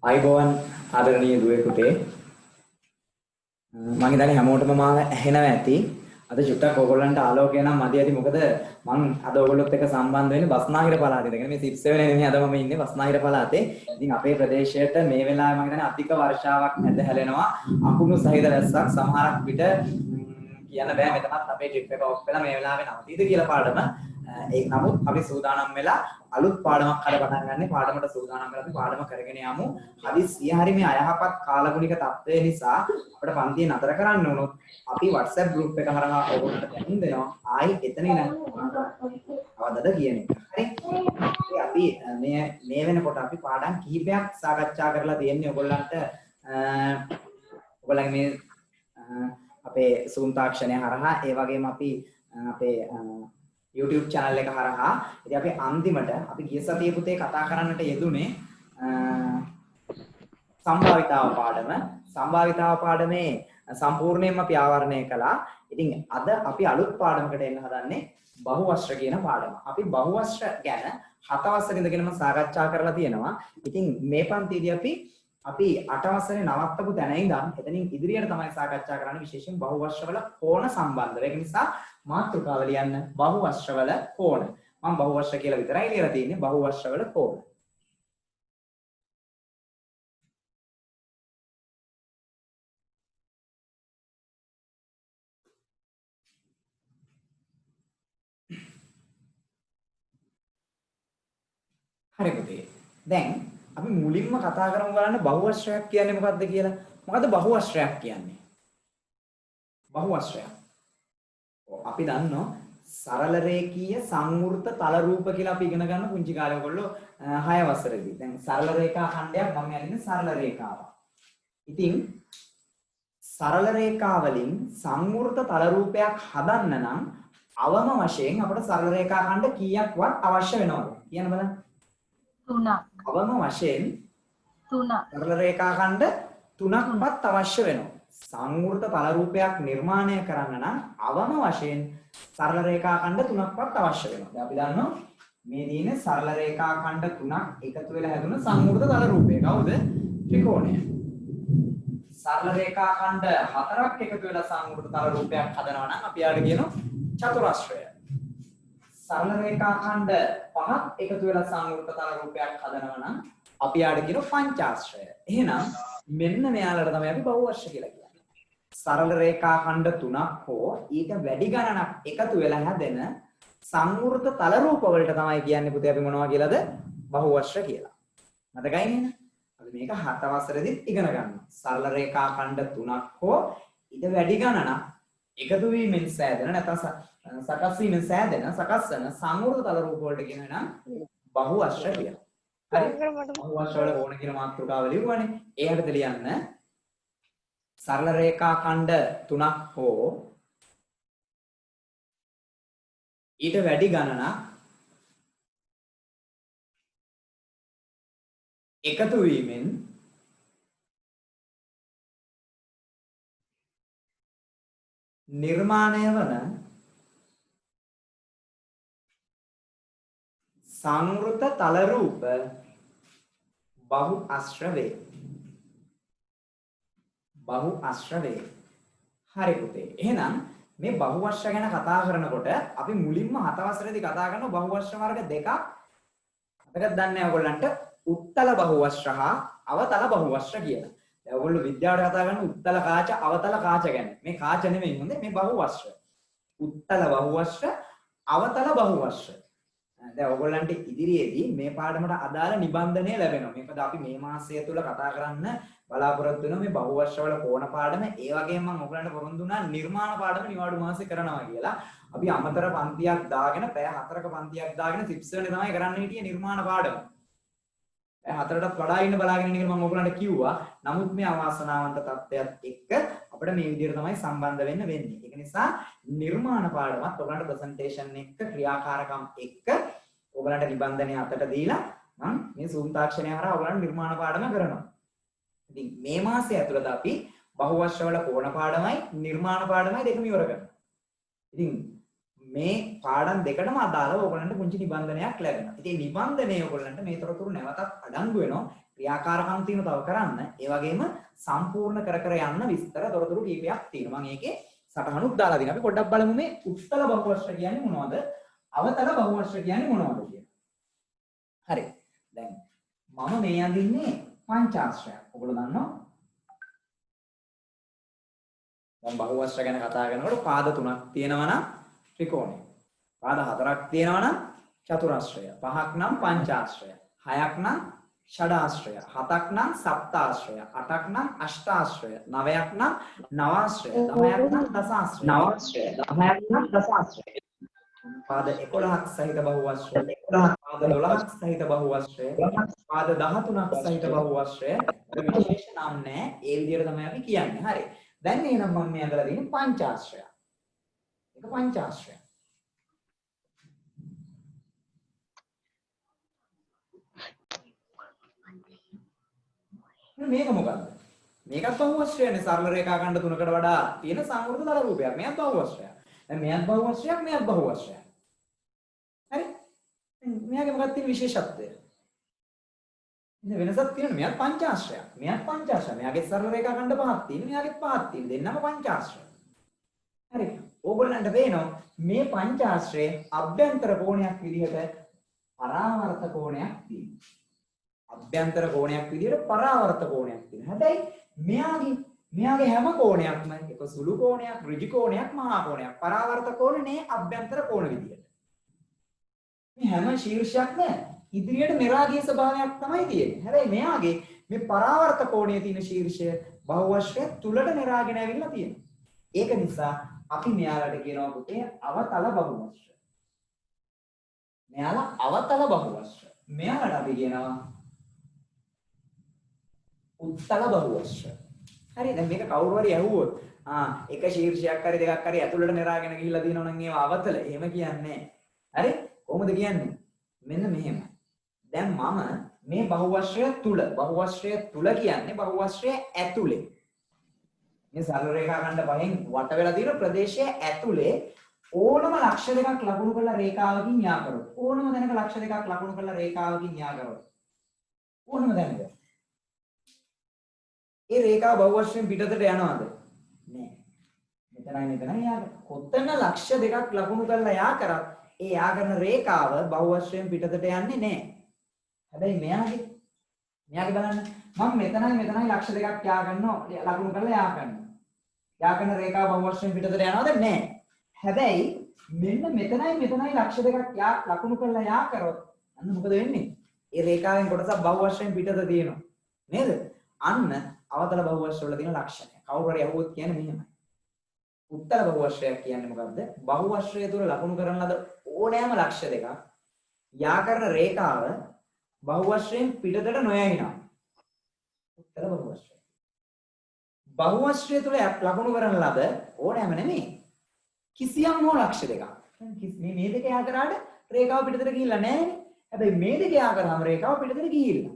අයිබෝවන් ආදරණීය දුවේ පුතේ මම හිතන්නේ හැමෝටම මාව ඇහෙනවා ඇති අද චුට්ටක් ඕගොල්ලන්ට ආලෝකය නම් මදි ඇති මොකද මම අද ඕගොල්ලොත් එක්ක සම්බන්ධ වෙන්නේ බස්නාහිර පළාතේ. ඒ කියන්නේ මේ 67 නෙමෙයි අද මම ඉන්නේ බස්නාහිර පළාතේ. ඉතින් අපේ ප්‍රදේශයට මේ වෙලාවේ මම හිතන්නේ අධික වර්ෂාවක් ඇද හැලෙනවා. අකුණු සහිත වැස්සක් සමහරක් විට කියන්න බෑ මෙතනත් අපේ ට්‍රිප් එක ඔෆ් වෙලා මේ වෙලාවේ නවතීද කියලා පාඩම. ඒක නමුත් අපි සූදානම් වෙලා අලුත් පාඩමක් හද පටන් ගන්න පාඩමට සූදානම් වෙලා අපි පාඩම කරගෙන යමු. හදිස්සිය හරි මේ අයහපත් කාලගුණික තත්ත්වය නිසා අපිට පන්තිය නතර කරන්න වුණොත් අපි WhatsApp group එක හරහා ඔයගොල්ලන්ට දැනුම් දෙනවා. ආයි එතන ඉඳන් අවදද කියන එක. හරි. අපි මේ වෙනකොට අපි පාඩම් කිහිපයක් සාකච්ඡා කරලා තියෙන්නේ ඔයගොල්ලන්ට ඔයගොල්ලන්ගේ මේ අපේ Zoom තාක්ෂණය හරහා ඒ වගේම අපි අපේ YouTube channel එක හරහා ඉතින් අපි අන්තිමට අපි ගිය සතියේ පුතේ කතා කරන්නට යෙදුනේ සම්භාවිතාව පාඩමේ සම්පූර්ණයෙන්ම අපි ආවරණය කළා. ඉතින් අද අපි අලුත් පාඩමකට එන්න හදන්නේ බහුවස්ත්‍ර කියන පාඩම. අපි බහුවස්ත්‍ර ගැන 7 වසරේ ඉඳගෙනම සාකච්ඡා කරලා තියෙනවා. ඉතින් මේ පන්තියේදී අපි 8 වසරේ නවත්තපු තැන ඉඳන් එතනින් ඉදිරියට තමයි සාකච්ඡා කරන්නේ විශේෂයෙන් බහුවස්ත්‍රවල කෝණ සම්බන්ධව. ඒක නිසා මාතෘකාව ලියන්න බහුවස්ත්‍රවල කෝණ. මම බහුවස්ත්‍ර කියලා විතරයි ලියලා තියෙන්නේ බහුවස්ත්‍රවල කෝණ. හරි පුතේ. දැන් අපි මුලින්ම කතා කරමු බලන්න බහුවස්ත්‍රයක් කියන්නේ මොකක්ද කියලා. මොකද්ද බහුවස්ත්‍රයක් කියන්නේ? බහුවස්ත්‍රයක්. අපි දන්නවා සරල රේඛීය සංවෘත තල රූප කියලා අපි ඉගෙන ගන්න පුංචි කාලේ ඔයගොල්ලෝ 6 වසරේදී. දැන් සරල රේඛා ඛණ්ඩයක් මම යන්නේ සරල රේඛාවක්. ඉතින් සරල රේඛා වලින් සංවෘත තල රූපයක් හදන්න නම් අවම වශයෙන් අපට සරල රේඛා ඛණ්ඩ කීයක්වත් අවශ්‍ය වෙනවද? කියන්න බලන්න. 3ක්. අවම වශයෙන් 3ක්. සරල රේඛා ඛණ්ඩ 3ක්වත් අවශ්‍ය වෙනවා. සංවෘත තල රූපයක් නිර්මාණය කරන්න නම් අවම වශයෙන් සරල රේඛා ඛණ්ඩ 3ක්වත් අවශ්‍ය වෙනවා. දැන් අපි දන්නවා මේ තියෙන සරල රේඛා ඛණ්ඩ 3ක් එකතු වෙලා හැදුන සංවෘත තල රූපය. කවුද? ත්‍රිකෝණය. සරල රේඛා ඛණ්ඩ 4ක් එකතු වෙලා සංවෘත තල රූපයක් හදනවා නම් අපි යාට කියනවා චතුරස්‍රය. සරල රේඛා ඛණ්ඩ 5ක් එකතු වෙලා සංවෘත තල රූපයක් හදනවා නම් අපි යාට කියනවා පංචාශ්‍රය. එහෙනම් මෙන්න මෙයාලට තමයි අපි බහුවස්ත්‍ර කියලා කියන්නේ. සරල රේඛා ඛණ්ඩ 3ක් හෝ ඊට වැඩි ගණනක් එකතු වෙලා හැදෙන සංවෘත තල රූප වලට තමයි කියන්නේ පුතේ අපි මොනවා කියලාද? බහුවස්ත්‍ර කියලා. මතකයි නේද? අපි මේක 7 වසරේදීත් ඉගෙන ගන්නවා. සරල රේඛා ඛණ්ඩ 3ක් හෝ ඊට වැඩි ගණනක් එකතු වීමෙන් සෑදෙන නැත්නම් සකස් වීමෙන් සෑදෙන සකස් වෙන සංවෘත තල රූප වලට කියනවා නම් බහුවස්ත්‍ර කියලා. හරි. බහුවස්ත්‍ර වල ඕන කියන මාතෘකාව ලියුවානේ. ඒ හරියට ලියන්න සරල රේඛා ඛණ්ඩ 3ක් හෝ ඊට වැඩි ගණනක් එකතු වීමෙන් නිර්මාණය වන සංවෘත තල රූප බහුවස්ත්‍ර වේ. බහුවස්ත්‍ර වේ. හරි පුතේ. එහෙනම් මේ බහුවස්ත්‍ර ගැන කතා කරනකොට අපි මුලින්ම 7 වසරේදී කතා කරන බහුවස්ත්‍ර වර්ග දෙකක් අපිට දන්නේ ඔයගොල්ලන්ට උත්තල බහුවස්ත්‍ර හා අවතල බහුවස්ත්‍ර කියලා. දැන් ඔයගොල්ලෝ විද්‍යාවට කතා කරන උත්තල කාච අවතල කාච ගැන. මේ කාච නෙමෙයි හොඳේ මේ බහුවස්ත්‍ර. උත්තල බහුවස්ත්‍ර අවතල බහුවස්ත්‍ර. දැන් ඔයගොල්ලන්ට ඉදිරියේදී මේ පාඩමට අදාළ නිබන්ධනය ලැබෙනවා. මේකද අපි මේ මාසය තුල කතා කරන්න බලාපොරොත්තු වෙනවා මේ බහුවස්ත්‍ර වල කෝණ පාඩම. ඒ වගේම මම ඔයගොල්ලන්ට පොරොන්දු වුණා නිර්මාණ පාඩම නිවාඩු මාසේ කරනවා කියලා. අපි අමතර පන්තියක් දාගෙන පැය 4ක පන්තියක් දාගෙන ටිප්ස් වෙන්නේ තමයි කරන්න හිටියේ නිර්මාණ පාඩම. පැය 4ටත් වඩා ඉන්න බලාගෙන ඉන්න කියලා මම ඔයගොල්ලන්ට කිව්වා. නමුත් මේ අවාසනාවන්ත තත්ත්වයක් එක්ක අපිට මේ විදිහට තමයි සම්බන්ධ වෙන්න වෙන්නේ. ඒක නිසා නිර්මාණ පාඩමත් ඔයගොල්ලන්ට ප්‍රසන්ටේෂන් එක්ක ක්‍රියාකාරකම් එක්ක ඔයගොල්ලන්ට නිබන්ධනය අතට දීලා මම මේ Zoom තාක්ෂණය හරහා ඔයගොල්ලන්ට නිර්මාණ පාඩම කරනවා. ඉතින් මේ මාසය ඇතුළත අපි බහුවස්ත්‍ර වල කෝණ පාඩමයි නිර්මාණ පාඩමයි දෙකම ඉවර කරනවා. ඉතින් මේ පාඩම් දෙකටම අදාළව ඔයගලන්ට පුංචි නිබන්ධනයක් ලැබෙනවා. ඉතින් නිබන්ධනය ඔයගලන්ට මේ තොරතුරු නැවතත් අඩංගු වෙනවා. ක්‍රියාකාරකම් තියෙන තව කරන්න. ඒ වගේම සම්පූර්ණ කර කර යන්න විස්තර තොරතුරු කීපයක් තියෙනවා. මම ඒකේ සටහනුත් දාලා දෙනවා. අපි පොඩ්ඩක් බලමු මේ උත්තල බහුවස්ත්‍ර කියන්නේ මොනවද? අවතල බහුවස්ත්‍ර කියන්නේ මොනවද කියලා. හරි. දැන් මම මේ අඳින්නේ පංචාශ්‍රයක්. ඔයගොල්ලෝ දන්නවා? දැන් බහුවස්ත්‍ර ගැන කතා කරනකොට පාද 3ක් තියෙනවා නම් ත්‍රිකෝණය. පාද 4ක් තියෙනවා නම් චතුරාශ්‍රය. 5ක් නම් පංචාශ්‍රය. 6ක් නම් ෂඩාශ්‍රය. 7ක් නම් සප්තාශ්‍රය. 8ක් නම් අෂ්ටාශ්‍රය. 9ක් නම් නවාශ්‍රය. 10ක් නම් දසාශ්‍රය. නවාශ්‍රය. 10ක් නම් දසාශ්‍රය. පාද 11ක් සහිත බහුවස්ත්‍රය. 11ක් පාද 12ක් සහිත බහුවස්ත්‍රය. පාද 13ක් සහිත බහුවස්ත්‍රය. විශේෂ නම් නැහැ. ඒ විදිහට තමයි අපි කියන්නේ. හරි. දැන් එහෙනම් මම මේ අදලා තියෙන්නේ පංචාශ්‍රය. ඒක පංචාශ්‍රය. මේක මොකද්ද? මේකත් බහුවස්ත්‍රයනේ. සරල රේඛා ඛණ්ඩ තුනකට වඩා තියෙන සංවෘත දල රූපයක්. මේකත් බහුවස්ත්‍රයක්. දැන් මේකත් බහුවස්ත්‍රයක්, මේකත් බහුවස්ත්‍රයක්. හරි? මෙයාගේ මොකක්ද තියෙන විශේෂත්වය? ඉතින් වෙනසක් තියෙනවා. මෙයාත් පංචාශ්‍රයක්. මෙයාත් පංචාශ්‍රය. මෙයාගේ සරල රේඛා ඛණ්ඩ පහක් තියෙනවා. මෙයාගෙත් පහක් තියෙනවා. දෙන්නම පංචාශ්‍රය. හරි. ඕගොල්ලන්ට පේනවා මේ පංචාශ්‍රයේ අභ්‍යන්තර කෝණයක් විදිහට පරාවර්ත කෝණයක් තියෙනවා. අභ්‍යන්තර කෝණයක් විදිහට පරාවර්ත කෝණයක් තියෙනවා. හැබැයි මෙයාගේ හැම කෝණයක්ම එක සුළු කෝණයක්, ඍජු කෝණයක්, මහා කෝණයක්. පරාවර්ත කෝණේ අභ්‍යන්තර කෝණ විදිහට. මේ හැම ශීර්ෂයක්ම ඉදිරියට මෙරාගී ස්වභාවයක් තමයි තියෙන්නේ. හැබැයි මෙයාගේ මේ පරාවර්ත කෝණයේ තියෙන ශීර්ෂය බහුවස්ත්‍රය තුලට මෙරාගෙන ඇවිල්ලා තියෙනවා. ඒක නිසා අපි මෙයාලට කියනවා පුතේ අවතල බහුවස්ත්‍ර. මෙයාලා අවතල බහුවස්ත්‍ර. මෙයාලට අපි කියනවා උත්තල බහුවස්ත්‍ර. හරි. දැන් මේක කවුරු හරි ඇහුවොත් එක ශීර්ෂයක් හරි දෙකක් හරි ඇතුළට නෙරාගෙන ගිහිල්ලා දිනනවා නම් ඒවා අවතල. එහෙම කියන්නේ නැහැ. හරි? කොහොමද කියන්නේ? මෙන්න මෙහෙමයි. දැන් මම මේ බහුවස්ත්‍රය තුල කියන්නේ බහුවස්ත්‍රය ඇතුලේ. මේ සරල රේඛා ඛණ්ඩ පහෙන් වට වෙලා තියෙන ප්‍රදේශය ඇතුලේ ඕනම ලක්ෂ දෙකක් ලකුණු කරලා රේඛාවකින් යා කරොත් ඕනම දැනක ලක්ෂ දෙකක් ලකුණු කරලා රේඛාවකින් යා කරොත් ඕනම දැනක ඒ රේඛාව බහුවස්ත්‍රයෙන් පිටතට යනවද? නෑ. මෙතනයි යා කරන්නේ. කොතන ලක්ෂ දෙකක් ලකුණු කරලා යා කරත් ඒ යා කරන රේඛාව බහුවස්ත්‍රයෙන් පිටතට යන්නේ නෑ. හැබැයි මෙයාගේ බලන්න මම මෙතනයි ලක්ෂ දෙකක් යා කරනවා ලකුණු කරලා යා කරනවා. යා කරන රේඛාව බහුවස්ත්‍රයෙන් පිටතට යනවද? නෑ. හැබැයි මෙන්න මෙතනයි ලක්ෂ දෙකක් ලකුණු කරලා යා කරොත් අන්න මොකද වෙන්නේ? ඒ රේඛාවෙන් කොටසක් බහුවස්ත්‍රයෙන් පිටත තියෙනවා. නේද? අන්න අවතල බහුවස්ත්‍ර වල තියෙන ලක්ෂණය. කවුරු හරි අහුවොත් කියන්නේ මෙහෙමයි. උත්තර බහුවස්ත්‍රයක් කියන්නේ මොකද්ද? බහුවස්ත්‍රය තුල ලකුණු කරන ලද ඕනෑම ලක්ෂ දෙකක් යා කරන රේඛාව බහුවස්ත්‍රයෙන් පිටතට නොයයිනවා. උත්තර බහුවස්ත්‍රය. බහුවස්ත්‍රය තුල ලකුණු කරන ලද ඕනෑම නෙමෙයි කිසියම් හෝ ලක්ෂ දෙකක්. මේ දෙක යා කරාට රේඛාව පිටතට ගිහිල්ලා නැහැනේ. හැබැයි මේ දෙක යා කරාම රේඛාව පිටතට ගිහිල්ලා.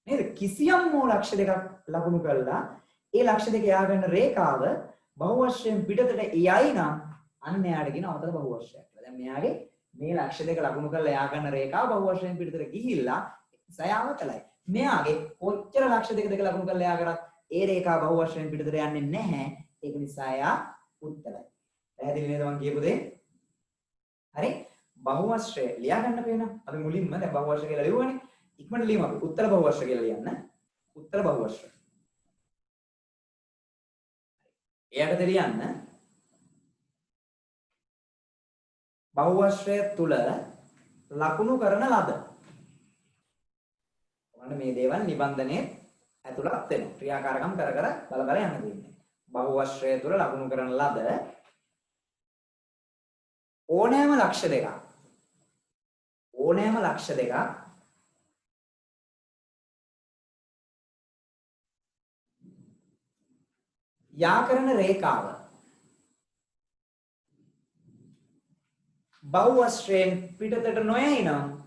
නේද? කිසියම් හෝ ලක්ෂ දෙකක් ලකුණු කළා ඒ ලක්ෂ දෙක යා ගන්න රේඛාව බහුවස්ත්‍රයෙන් පිටතට එයයි නම් අන්න එයාට කියන අවතල බහුවස්ත්‍රයක් කියලා. දැන් මෙයාගේ මේ ලක්ෂ දෙක ලකුණු කරලා යා ගන්න රේඛාව බහුවස්ත්‍රයෙන් පිටතට ගිහිල්ලා සය අවතලයි. මෙයාගේ කොච්චර ලක්ෂ දෙක ලකුණු කරලා යා කරත් ඒ රේඛාව බහුවස්ත්‍රයෙන් පිටතට යන්නේ නැහැ. ඒක නිසා එයා උත්තරයි. පැහැදිලි නේද මම කියපු දේ? හරි? බහුවස්ත්‍රය ලියා ගන්න පේන. අපි මුලින්ම දැන් බහුවස්ත්‍ර කියලා ලියුවානේ. ඉක්මනට ලියමු අපි. උත්තර බහුවස්ත්‍ර කියලා ලියන්න. උත්තර බහුවස්ත්‍ර. එයාට දෙලියන්න බහුවස්ත්‍රය තුල ලකුණු කරන ලද. ඔන්න මේ දේවල් නිබන්ධනයේ ඇතුළත් වෙනවා. ක්‍රියාකාරකම් කර කර බල බල යන්න දෙන්නේ. බහුවස්ත්‍රය තුල ලකුණු කරන ලද ඕනෑම ලක්ෂ දෙකක් යා කරන රේඛාව බහුවස්ත්‍රයෙන් පිටතට නොයයි නම්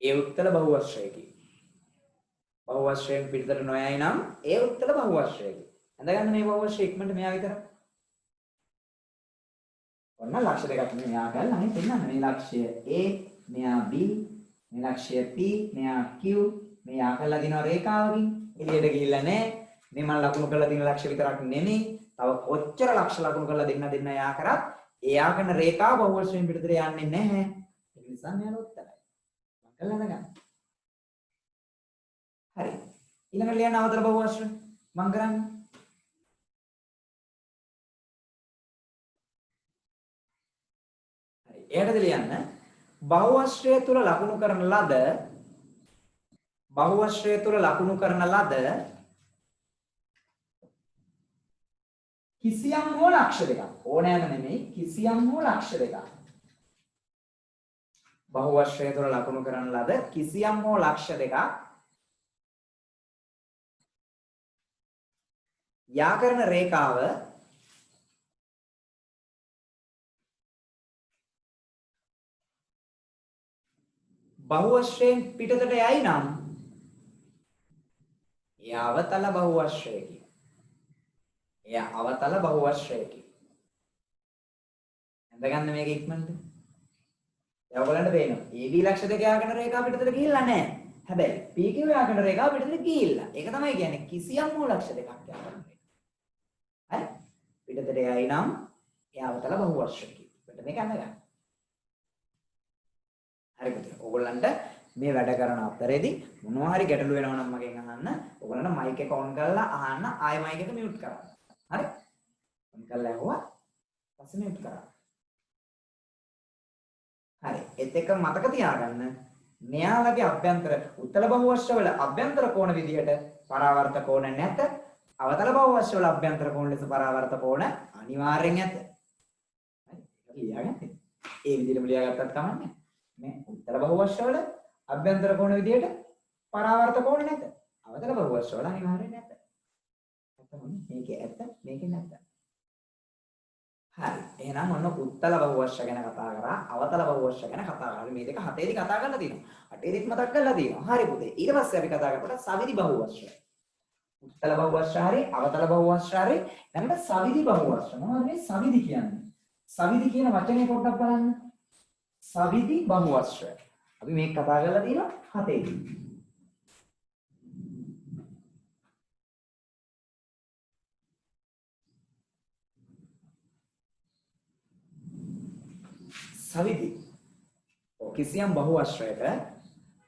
ඒ උත්තල බහුවස්ත්‍රයකි. බහුවස්ත්‍රයෙන් පිටතට නොයයි නම් ඒ උත්තල බහුවස්ත්‍රයකි. අඳගන්න මේ බහුවස්ත්‍රය ඉක්මනට මෙයා විතර. ඔන්න ලක්ෂ දෙකක් මෙයා ගන්න අනේ පෙන්නන්න මේ ලක්ෂය A මෙයා B මේ ලක්ෂය P මෙයා Q මෙයා කරලා දිනවා රේඛාවකින් එළියට ගිහිල්ලා නැහැ මේ මම ලකුණු කරලා දින ලක්ෂ විතරක් නෙමෙයි තව කොච්චර ලක්ෂ ලකුණු කරලා දෙන්න එයා කරත් එයා කරන රේඛාව බහුවශයෙන් පිටතට යන්නේ නැහැ ඒ නිසා මෙයාට උත්තරයි මම කළා නගන්න හරි ඊළඟට ලියන්න අවතර බහුවශය මම කරන්නේ එයටද ලියන්න බහුවශ්‍රය තුල ලකුණු කරන ලද කිසියම් හෝ ලක්ෂ දෙකක් ඕනෑම නෙමෙයි කිසියම් හෝ ලක්ෂ දෙකක් බහුවශ්‍රය තුල ලකුණු කරන ලද කිසියම් හෝ ලක්ෂ දෙකක් යා කරන රේඛාව බහුවශ්‍රයෙන් පිටතට යයි නම් එය අවතල බහුවශ්‍රයකි. එය අවතල බහුවශ්‍රයකි. හඳගන්න මේක ඉක්මනට. දැන් ඔයගලන්ට පේනවා. AB ලක්ෂ දෙක යාගෙන රේඛාව පිටතට ගිහිල්ලා නැහැ. හැබැයි PQ යාගෙන රේඛාව පිටතට ගිහිල්ලා. ඒක තමයි කියන්නේ කිසියම් හෝ ලක්ෂ දෙකක් යාගෙන. හරි? පිටතට යයි නම් එය අවතල බහුවශ්‍රයකි. පිට මේක අඳගන්න. හරිද? ඕගොල්ලන්ට මේ වැඩ කරන අතරේදී මොනවා හරි ගැටලු වෙනවා නම් මගෙන් අහන්න. ඕගොල්ලන්ට මයික් එක ඔන් කරලා අහන්න. ආයෙ මයික් එක මියුට් කරන්න. හරි? ඔන් කරලා ඇහුවා. පස්සේ මියුට් කරන්න. හරි. ඒත් එක මතක තියාගන්න. මෙයාලගේ අභ්‍යන්තර උත්තර බහුවශ්‍ර වල අභ්‍යන්තර කෝණ විදියට පරාවර්ත කෝණ නැත. අවතල බහුවශ්‍ර වල අභ්‍යන්තර කෝණ ලෙස පරාවර්ත කෝණ අනිවාර්යෙන් ඇත. හරි? ඒක ලියාගන්න. ඒ විදිහටම ලියාගත්තත් කමන්නේ. මේ උත්තර බහුවශ්‍ර වල අභ්‍යන්තර කෝණ විදියට පරාවර්ත කෝණ නැත. අවතල බහුවශ්‍ර වල අනිවාර්යෙන් නැත. මේකේ ඇත්ත මේකේ නැත්ත. හරි. එහෙනම් ඔන්න උත්තල බහුවශ්‍ර ගැන කතා කරා, අවතල බහුවශ්‍ර ගැන කතා කරා. මේ දෙක හතේදී කතා කරලා තියෙනවා. අටේදීත් මතක් කරලා තියෙනවා. හරි පුතේ. ඊට පස්සේ අපි කතා කරපුවා සවිදි බහුවශ්‍ර. උත්තල බහුවශ්‍ර හරි, අවතල බහුවශ්‍ර හරි. ඊළඟට සවිදි බහුවශ්‍ර. මොනවද මේ සවිදි කියන්නේ? සවිදි කියන වචනේ පොඩ්ඩක් බලන්න. සවිදි බහුවශ්‍ර. අපි මේක කතා කරලා තියෙනවා හතේදී. සවිදි කිසියම් බහුවශ්‍රයක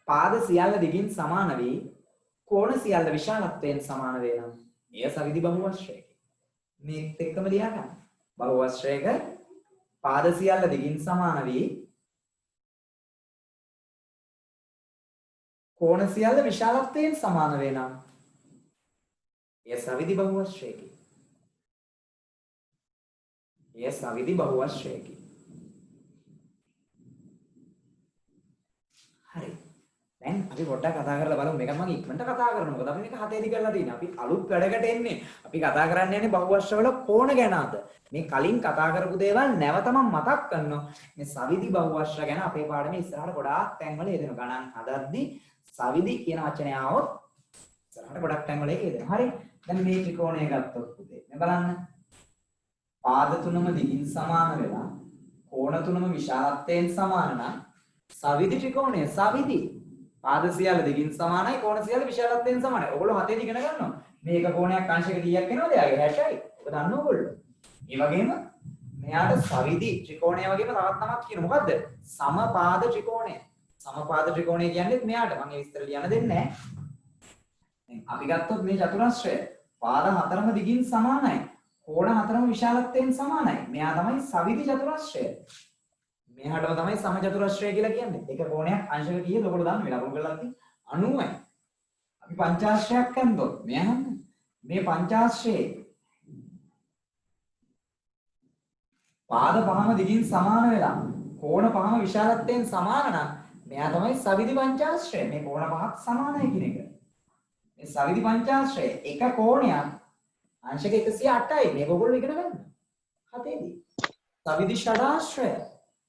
පාද සියල්ල දිගින් සමාන වී කෝණ සියල්ල විශාලත්වයෙන් සමාන වේ නම් එය සවිදි බහුවශ්‍රයකි. මේත් එක්කම ලියා ගන්න. බහුවශ්‍රයක පාද සියල්ල දිගින් සමාන වී කෝණ සියල්ල විශාලත්වයෙන් සමාන වේ නම් එය සවිදි බහුවශ්‍රයකි. එය සවිදි බහුවශ්‍රයකි. හරි. දැන් අපි පොඩ්ඩක් කතා කරලා බලමු. මේක මම ඉක්මනට කතා කරනවා. මොකද අපි මේක හතේදී කරලා තියෙනවා. අපි අලුත් වැඩකට එන්නේ. අපි කතා කරන්න යන්නේ බහුවශ්‍ර වල කෝණ ගැන අද. මේ කලින් කතා කරපු දේවල් නැවත මම මතක් කරනවා. මේ සවිදි බහුවශ්‍ර ගැන අපේ පාඩමේ ඉස්සරහට ගොඩාක් තැන්වල යෙදෙනවා. ගණන් හදද්දී සවිදි කියන වචනේ ආවොත් ඉස්සරහට ගොඩක් තැන්වල ඒක යෙදෙනවා. හරි. දැන් මේ ත්‍රිකෝණය ගත්තොත් පුතේ. මේ බලන්න. පාද තුනම දිගින් සමාන වෙලා කෝණ තුනම විශාලත්වයෙන් සමාන නම් සවිදි ත්‍රිකෝණය සවිදි. පාද සියල්ල දිගින් සමානයි කෝණ සියල්ල විශාලත්වයෙන් සමානයි. ඔයගොල්ලෝ හතේදී ඉගෙන ගන්නවා. මේක කෝණයක් අංශයක කීයක් වෙනවද? එයාගේ 60යි. ඔබ දන්නව ඔයගොල්ලෝ. ඒ වගේම මෙයාට සවිදි ත්‍රිකෝණය වගේම තවත් නමක් කියන මොකද්ද? සමපාද ත්‍රිකෝණය. සමපාද ත්‍රිකෝණය කියන්නේ මෙයාට මම ඒ විස්තර ලියන්න දෙන්නේ නැහැ. දැන් අපි ගත්තොත් මේ චතුරස්‍රය පාද හතරම දිගින් සමානයි. කෝණ හතරම විශාලත්වයෙන් සමානයි. මෙයා තමයි සවිදි චතුරස්‍රය. මෙහාටම තමයි සමචතුරස්‍රය කියලා කියන්නේ. එක කෝණයක් අංශක කීයද ඔයගොල්ලෝ දන්නේ? ලකුණු කරලා තියෙන්නේ 90යි. අපි පංචාශ්‍රයක් ගන්නොත් මෙහාම මේ පංචාශ්‍රයේ පාද පහම දිගින් සමාන වෙලා කෝණ පහම විශාලත්වයෙන් සමාන නම් මෙයා තමයි සවිදි පංචාශ්‍රය. මේ කෝණ පහක් සමානයි කියන එක. මේ සවිදි පංචාශ්‍රය එක කෝණයක් අංශක 108යි. මේක ඔයගොල්ලෝ ඉගෙන ගන්න. හතේදී. සවිදි ෂඩාශ්‍රය.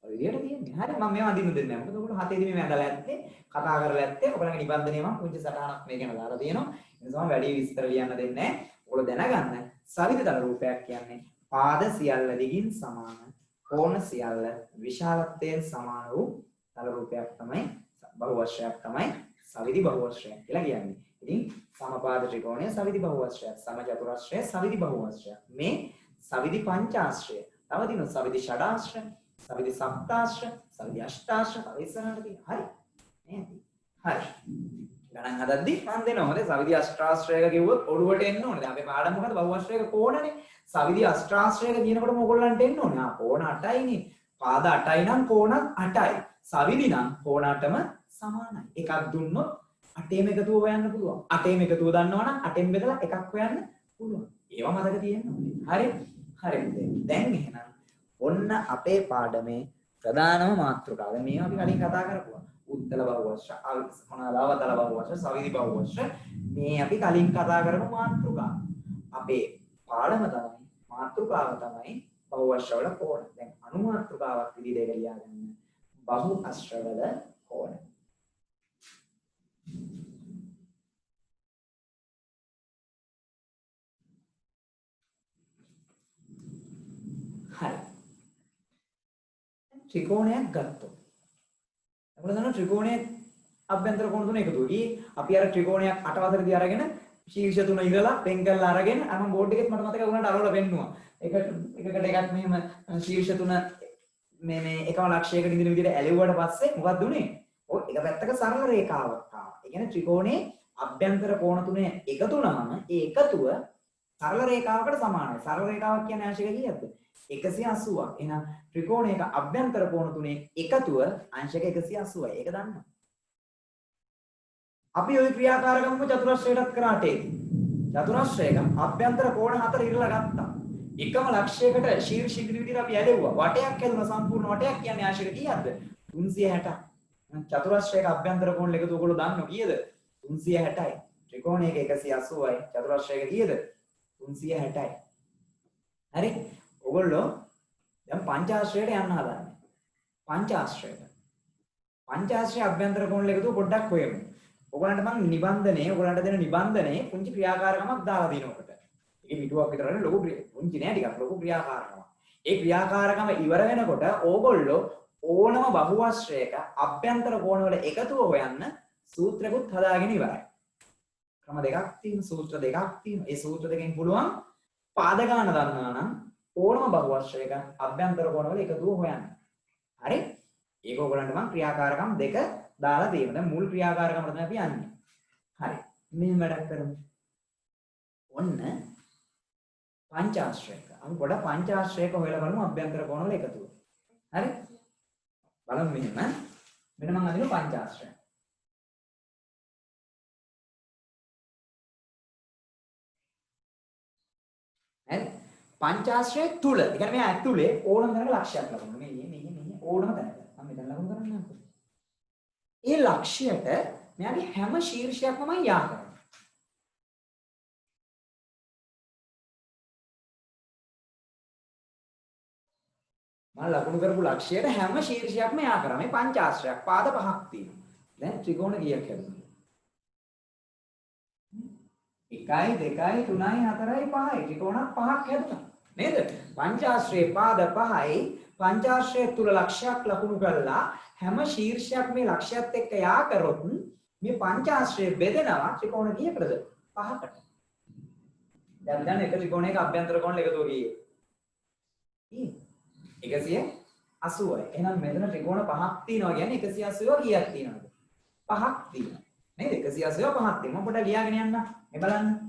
ඔය විදියට තියෙන්නේ. හරි මම මේව අඳින්න දෙන්නේ නැහැ. මොකද ඔයගොල්ලෝ හතේදී මේ ඇඳලා ඇත්තේ කතා කරලා ඇත්තේ. ඔයගොල්ලන්ගේ නිබන්ධනය මම පුංචි සටහනක් මේ ගැන දාලා තියෙනවා. ඒ නිසා මම වැඩි විස්තර ලියන්න දෙන්නේ නැහැ. ඔයගොල්ලෝ දැනගන්න. සවිදිතල රූපයක් කියන්නේ පාද සියල්ල දිගින් සමාන කෝණ සියල්ල විශාලත්වයෙන් සමාන වූ තල රූපයක් තමයි බහුවශ්‍රයක් තමයි සවිධි බහුවශ්‍රයක් කියලා කියන්නේ. ඉතින් සමපාද ත්‍රිකෝණය සවිධි බහුවශ්‍රයක්, සමචතුරස්‍රය සවිධි බහුවශ්‍රයක්. මේ සවිධි පංචාශ්‍රය. තව දින සවිධි ෂඩාශ්‍රය, සවිධි සප්තාශ්‍රය, සවිධි අෂ්ටාශ්‍රය තව ඉස්සරහට තියෙනවා. හරි. නේද? හරි. ගණන් හදද්දි මම දෙනවා. හොඳයි. සවිධි අෂ්ටාශ්‍රයක කිව්වොත් ඔළුවට එන්න ඕනේ. දැන් අපේ පාඩම මොකද? බහුවශ්‍රයක කෝණනේ. සවිධි අෂ්ටාශ්‍රයක කියනකොට ඕගොල්ලන්ට එන්න ඕනේ. කෝණ 8යිනේ. පාද 8යි නම් කෝණත් 8යි. සවිධි නම් කෝණ 8ම සමානයි. එකක් දුන්නොත් 8ෙම එකතුව හොයන්න පුළුවන්. 8ෙම එකතුව දන්නවනම් 8ෙන් බෙදලා එකක් හොයන්න පුළුවන්. ඒවා මතක තියෙන්න ඕනේ. හරි? හරි. දැන් එහෙනම් ඔන්න අපේ පාඩමේ ප්‍රධානම මාතෘකාව. මේවා අපි කලින් කතා කරපුවා. උත්තල බහුවශ්‍ර, මොනවාද අවතල බහුවශ්‍ර, සවිධි බහුවශ්‍ර මේ අපි කලින් කතා කරපු මාතෘකාව. අපේ පාඩම තමයි මාතෘකාව තමයි බහුවශ්‍ර වල කෝණ. දැන් අනුමාතෘකාවක් විදිහට ඒක ලියාගන්න. බහු අශ්‍ර වල කෝණ. හරි. ත්‍රිකෝණයක් ගත්තොත්. අපිට දන්නවා ත්‍රිකෝණයේ අභ්‍යන්තර කෝණ තුන එකතු වෙයි. අපි අර ත්‍රිකෝණයක් අටවතරදී අරගෙන ශීර්ෂ තුන ඉරලා පෙන් කරලා අරගෙන අර බෝඩ් එකෙත් මට මතකයි උනාට අරවලා පෙන්නුවා. එකකට එකක් මෙහෙම ශීර්ෂ තුන මේ එකම ලක්ෂයකට ඉදින විදිහට ඇලෙව්වට පස්සේ මොකක්ද උනේ? ඔය එක පැත්තක සරල රේඛාවක් ආවා. ඒ කියන්නේ ත්‍රිකෝණයේ අභ්‍යන්තර කෝණ තුනේ එකතු වුණාම ඒ එකතුව සරල රේඛාවකට සමානයි. සරල රේඛාවක් කියන්නේ අංශක කීයක්ද? 180ක්. එහෙනම් ත්‍රිකෝණයක අභ්‍යන්තර කෝණ තුනේ එකතුව අංශක 180යි. ඒක දන්නවා. අපි ওই ක්‍රියාකාරකමම චතුරස්‍රයටත් කරාටේදී. චතුරස්‍රයක අභ්‍යන්තර කෝණ හතර ඉරලා ගත්තා. එකම ලක්ෂයකට ශීර්ෂ ඉදිරි විදිහට අපි ඇලෙව්වා. වටයක් හැදුණා සම්පූර්ණ වටයක් කියන්නේ අංශක කීයක්ද? 360ක්. චතුරස්‍රයක අභ්‍යන්තර කෝණ එකතු ඔයගොල්ලෝ දන්නව කීයද? 360යි. ත්‍රිකෝණයක 180යි. චතුරස්‍රයක කීයද? 360යි. හරි? ඔයගොල්ලෝ දැන් පංචාශ්‍රයට යන්න හදන්නේ. පංචාශ්‍රය අභ්‍යන්තර කෝණ එකතු පොඩ්ඩක් හොයමු. ඔයගොල්ලන්ට මම ඔයගොල්ලන්ට දෙන නිබන්ධනයේ පුංචි ක්‍රියාකාරකමක් දාලා දිනවකට. ඒක පිටුවක් විතර නෙවෙයි ලොකු පුංචි නෑ ටිකක් ලොකු ක්‍රියාකාරකමක්. ඒ ක්‍රියාකාරකම ඉවර වෙනකොට ඕගොල්ලෝ ඕනම බහුවශ්‍රයක අභ්‍යන්තර කෝණවල එකතුව හොයන්න සූත්‍රකුත් හදාගෙන ඉවරයි. ක්‍රම දෙකක් තියෙනවා, සූත්‍ර දෙකක් තියෙනවා. ඒ සූත්‍ර දෙකෙන් පුළුවන් පාද ගන්න දන්නා නම් ඕනම බහුවශ්‍රයක අභ්‍යන්තර කෝණවල එකතුව හොයන්න. හරි? ඒක ඕගොල්ලන්ට මම ක්‍රියාකාරකම් දෙක දාලා තියෙනවා. දැන් මුල් ක්‍රියාකාරකම තමයි අපි යන්නේ. හරි. මෙහෙම වැඩක් කරමු. ඔන්න පංචාශ්‍රයක. අපි පොඩ පංචාශ්‍රයක හොයලා බලමු අභ්‍යන්තර කෝණවල එකතුව. හරි? බලමු මෙහෙම. මෙන්න මම අදින පංචාශ්‍රය. හරි? පංචාශ්‍රය තුල. ඒ කියන්නේ මේ ඇතුලේ ඕනම තැනක ලක්ෂයක් ලබනවා. මේ ඕනම තැනක. මම මෙතන ලබන කරන්නේ නැහැ. ඒ ලක්ෂයට මෙයාගේ හැම ශීර්ෂයක්ම මම යා කරනවා. මම ලකුණු කරපු ලක්ෂයට හැම ශීර්ෂයක්ම යා කරා. මේ පංචාශ්‍රයක් පාද පහක් තියෙනවා. දැන් ත්‍රිකෝණ කීයක් හැදුණා? 1 2 3 4 5යි ත්‍රිකෝණ පහක් හැදුණා. නේද? පංචාශ්‍රයේ පාද පහයි පංචාශ්‍රය තුල ලක්ෂයක් ලකුණු කරලා හැම ශීර්ෂයක් මේ ලක්ෂයත් එක්ක යා කරොත් මේ පංචාශ්‍රය බෙදෙනවා ත්‍රිකෝණ කීයකටද? 5කට. දැන් දැන් එක ත්‍රිකෝණයක අභ්‍යන්තර කෝණ එකතු කීයේ? 180යි. එහෙනම් මෙතන ත්‍රිකෝණ පහක් තියෙනවා කියන්නේ 180 කීයක් තියෙනවද? පහක් තියෙනවා. නේද? 180 පහක් තියෙනවා. මම පොඩ්ඩක් ලියාගෙන යන්න. මේ බලන්න.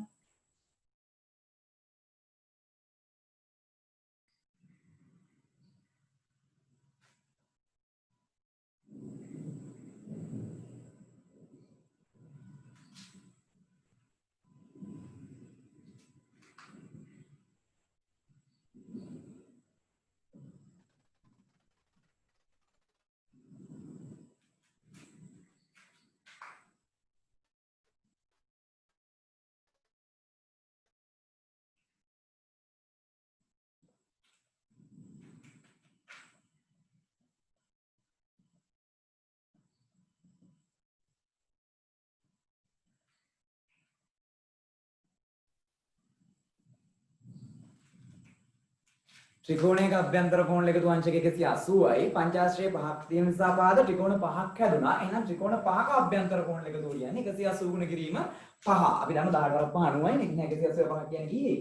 ත්‍රිකෝණයක අභ්‍යන්තර කෝණ එකතු අංශක 180යි පංචාශ්‍රයේ පහක් තියෙන නිසා පාද ත්‍රිකෝණ පහක් හැදුනා. එහෙනම් ත්‍රිකෝණ පහක අභ්‍යන්තර කෝණ එකතු කියන්නේ 180 ගුණ කිරීම 5. අපි දන්න 10 කරක් 5 90යි නේ. 185 කියන්නේ කීයේ?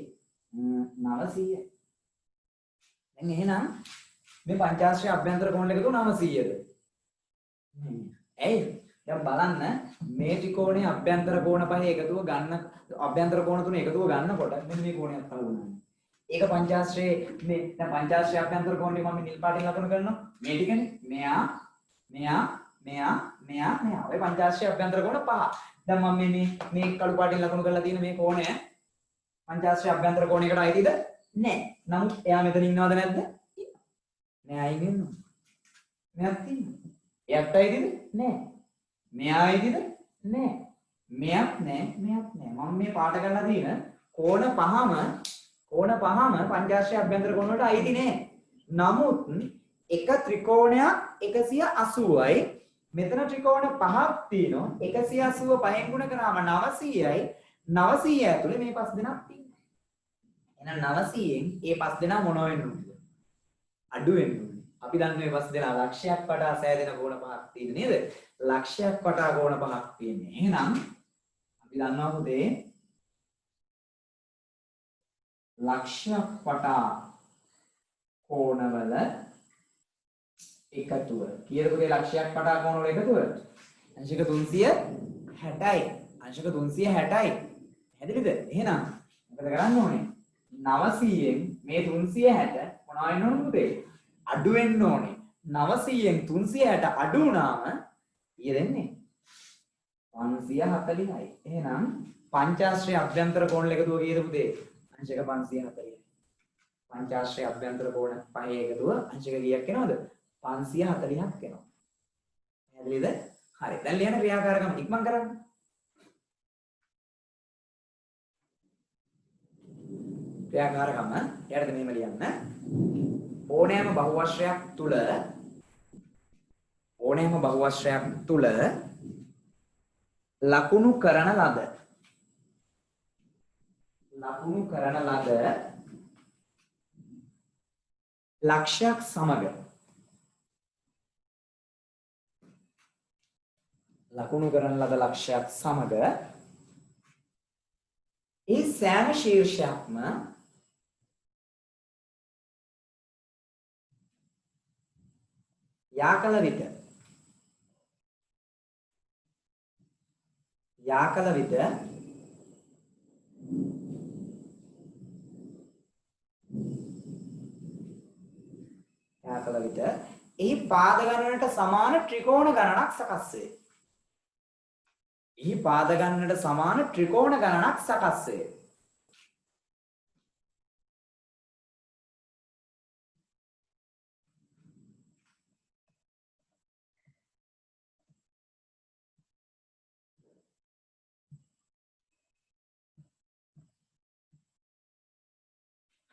900යි. දැන් එහෙනම් මේ පංචාශ්‍රයේ අභ්‍යන්තර කෝණ එකතු 900ද? ඇයි? දැන් බලන්න මේ ත්‍රිකෝණයේ අභ්‍යන්තර කෝණ පහේ එකතුව ගන්න අභ්‍යන්තර කෝණ තුන එකතුව ගන්නකොට මෙන්න මේ කෝණයක් අහුවුණා. ඒක පංචාශ්‍රයේ මේ දැන් පංචාශ්‍රයේ අභ්‍යන්තර කෝණේ මම නිල් පාටින් ලකුණු කරනවා. මේ ටිකනේ. මෙයා ඔය පංචාශ්‍රයේ අභ්‍යන්තර කෝණ පහ. දැන් මම මේ කළු පාටින් ලකුණු කරලා තියෙන මේ කෝණය පංචාශ්‍රයේ අභ්‍යන්තර කෝණයකට අයිතිද? නැහැ. නමුත් එයා මෙතන ඉන්නවද නැද්ද? මෙයා ඉන්නවා. මෙයාත් ඉන්නවා. එයාත් අයිතිද? නැහැ. මෙයා අයිතිද? නැහැ. මෙයාත් නැහැ. මෙයාත් නැහැ. මම මේ පාට කරලා තියෙන කෝණ පහම පංචාශ්‍රයේ අභ්‍යන්තර කෝණ වලට අයිති නෑ. නමුත් එක ත්‍රිකෝණයක් 180යි මෙතන ත්‍රිකෝණ පහක් තියෙනවා. 180 පහෙන් ගුණ කරාම 900යි. 900 ඇතුලේ මේ පස් දෙනාක් තියෙනවා. එහෙනම් 900න් ඒ පස් දෙනා මොන වෙන්න ඕනද? අඩු වෙන්න ඕනේ. අපි දන්නේ මේ පස් දෙනා ලක්ෂයක් වටා සෑදෙන කෝණ පහක් තියෙන නේද? ලක්ෂයක් වටා කෝණ පහක් තියෙන්නේ. එහෙනම් අපි දන්නවා පුතේ ලක්ෂයක් වටා කෝණවල එකතුව. කීයද පුතේ ලක්ෂයක් වටා කෝණවල එකතුව? අංශක 360යි. අංශක 360යි. හැදෙලිද? එහෙනම් මොකද කරන්න ඕනේ? 900න් මේ 360 මොනවා වෙන්න ඕනද පුතේ? අඩු වෙන්න ඕනේ. 900න් 360 අඩු වුණාම ඊය දෙන්නේ 540යි. එහෙනම් පංචාශ්‍රයේ අභ්‍යන්තර කෝණ එකතුව කීයද පුතේ? අංශක 540යි. පංචාශ්‍රයේ අභ්‍යන්තර කෝණ පහේ එකතුව අංශක කීයක් එනවද? 540ක් එනවා. පැහැදිලිද? හරි. දැන් ලියන ක්‍රියාකාරකම ඉක්මන් කරන්න. ක්‍රියාකාරකම ඊට මෙහෙම ලියන්න. ඕනෑම බහුවශ්‍රයක් තුල ලකුණු කරන ලද ලක්ෂයක් සමග ඒ සෑම ශීර්ෂයක්ම යා කළ විට එහි පාද ගණනට සමාන ත්‍රිකෝණ ගණනක් සකස් වේ.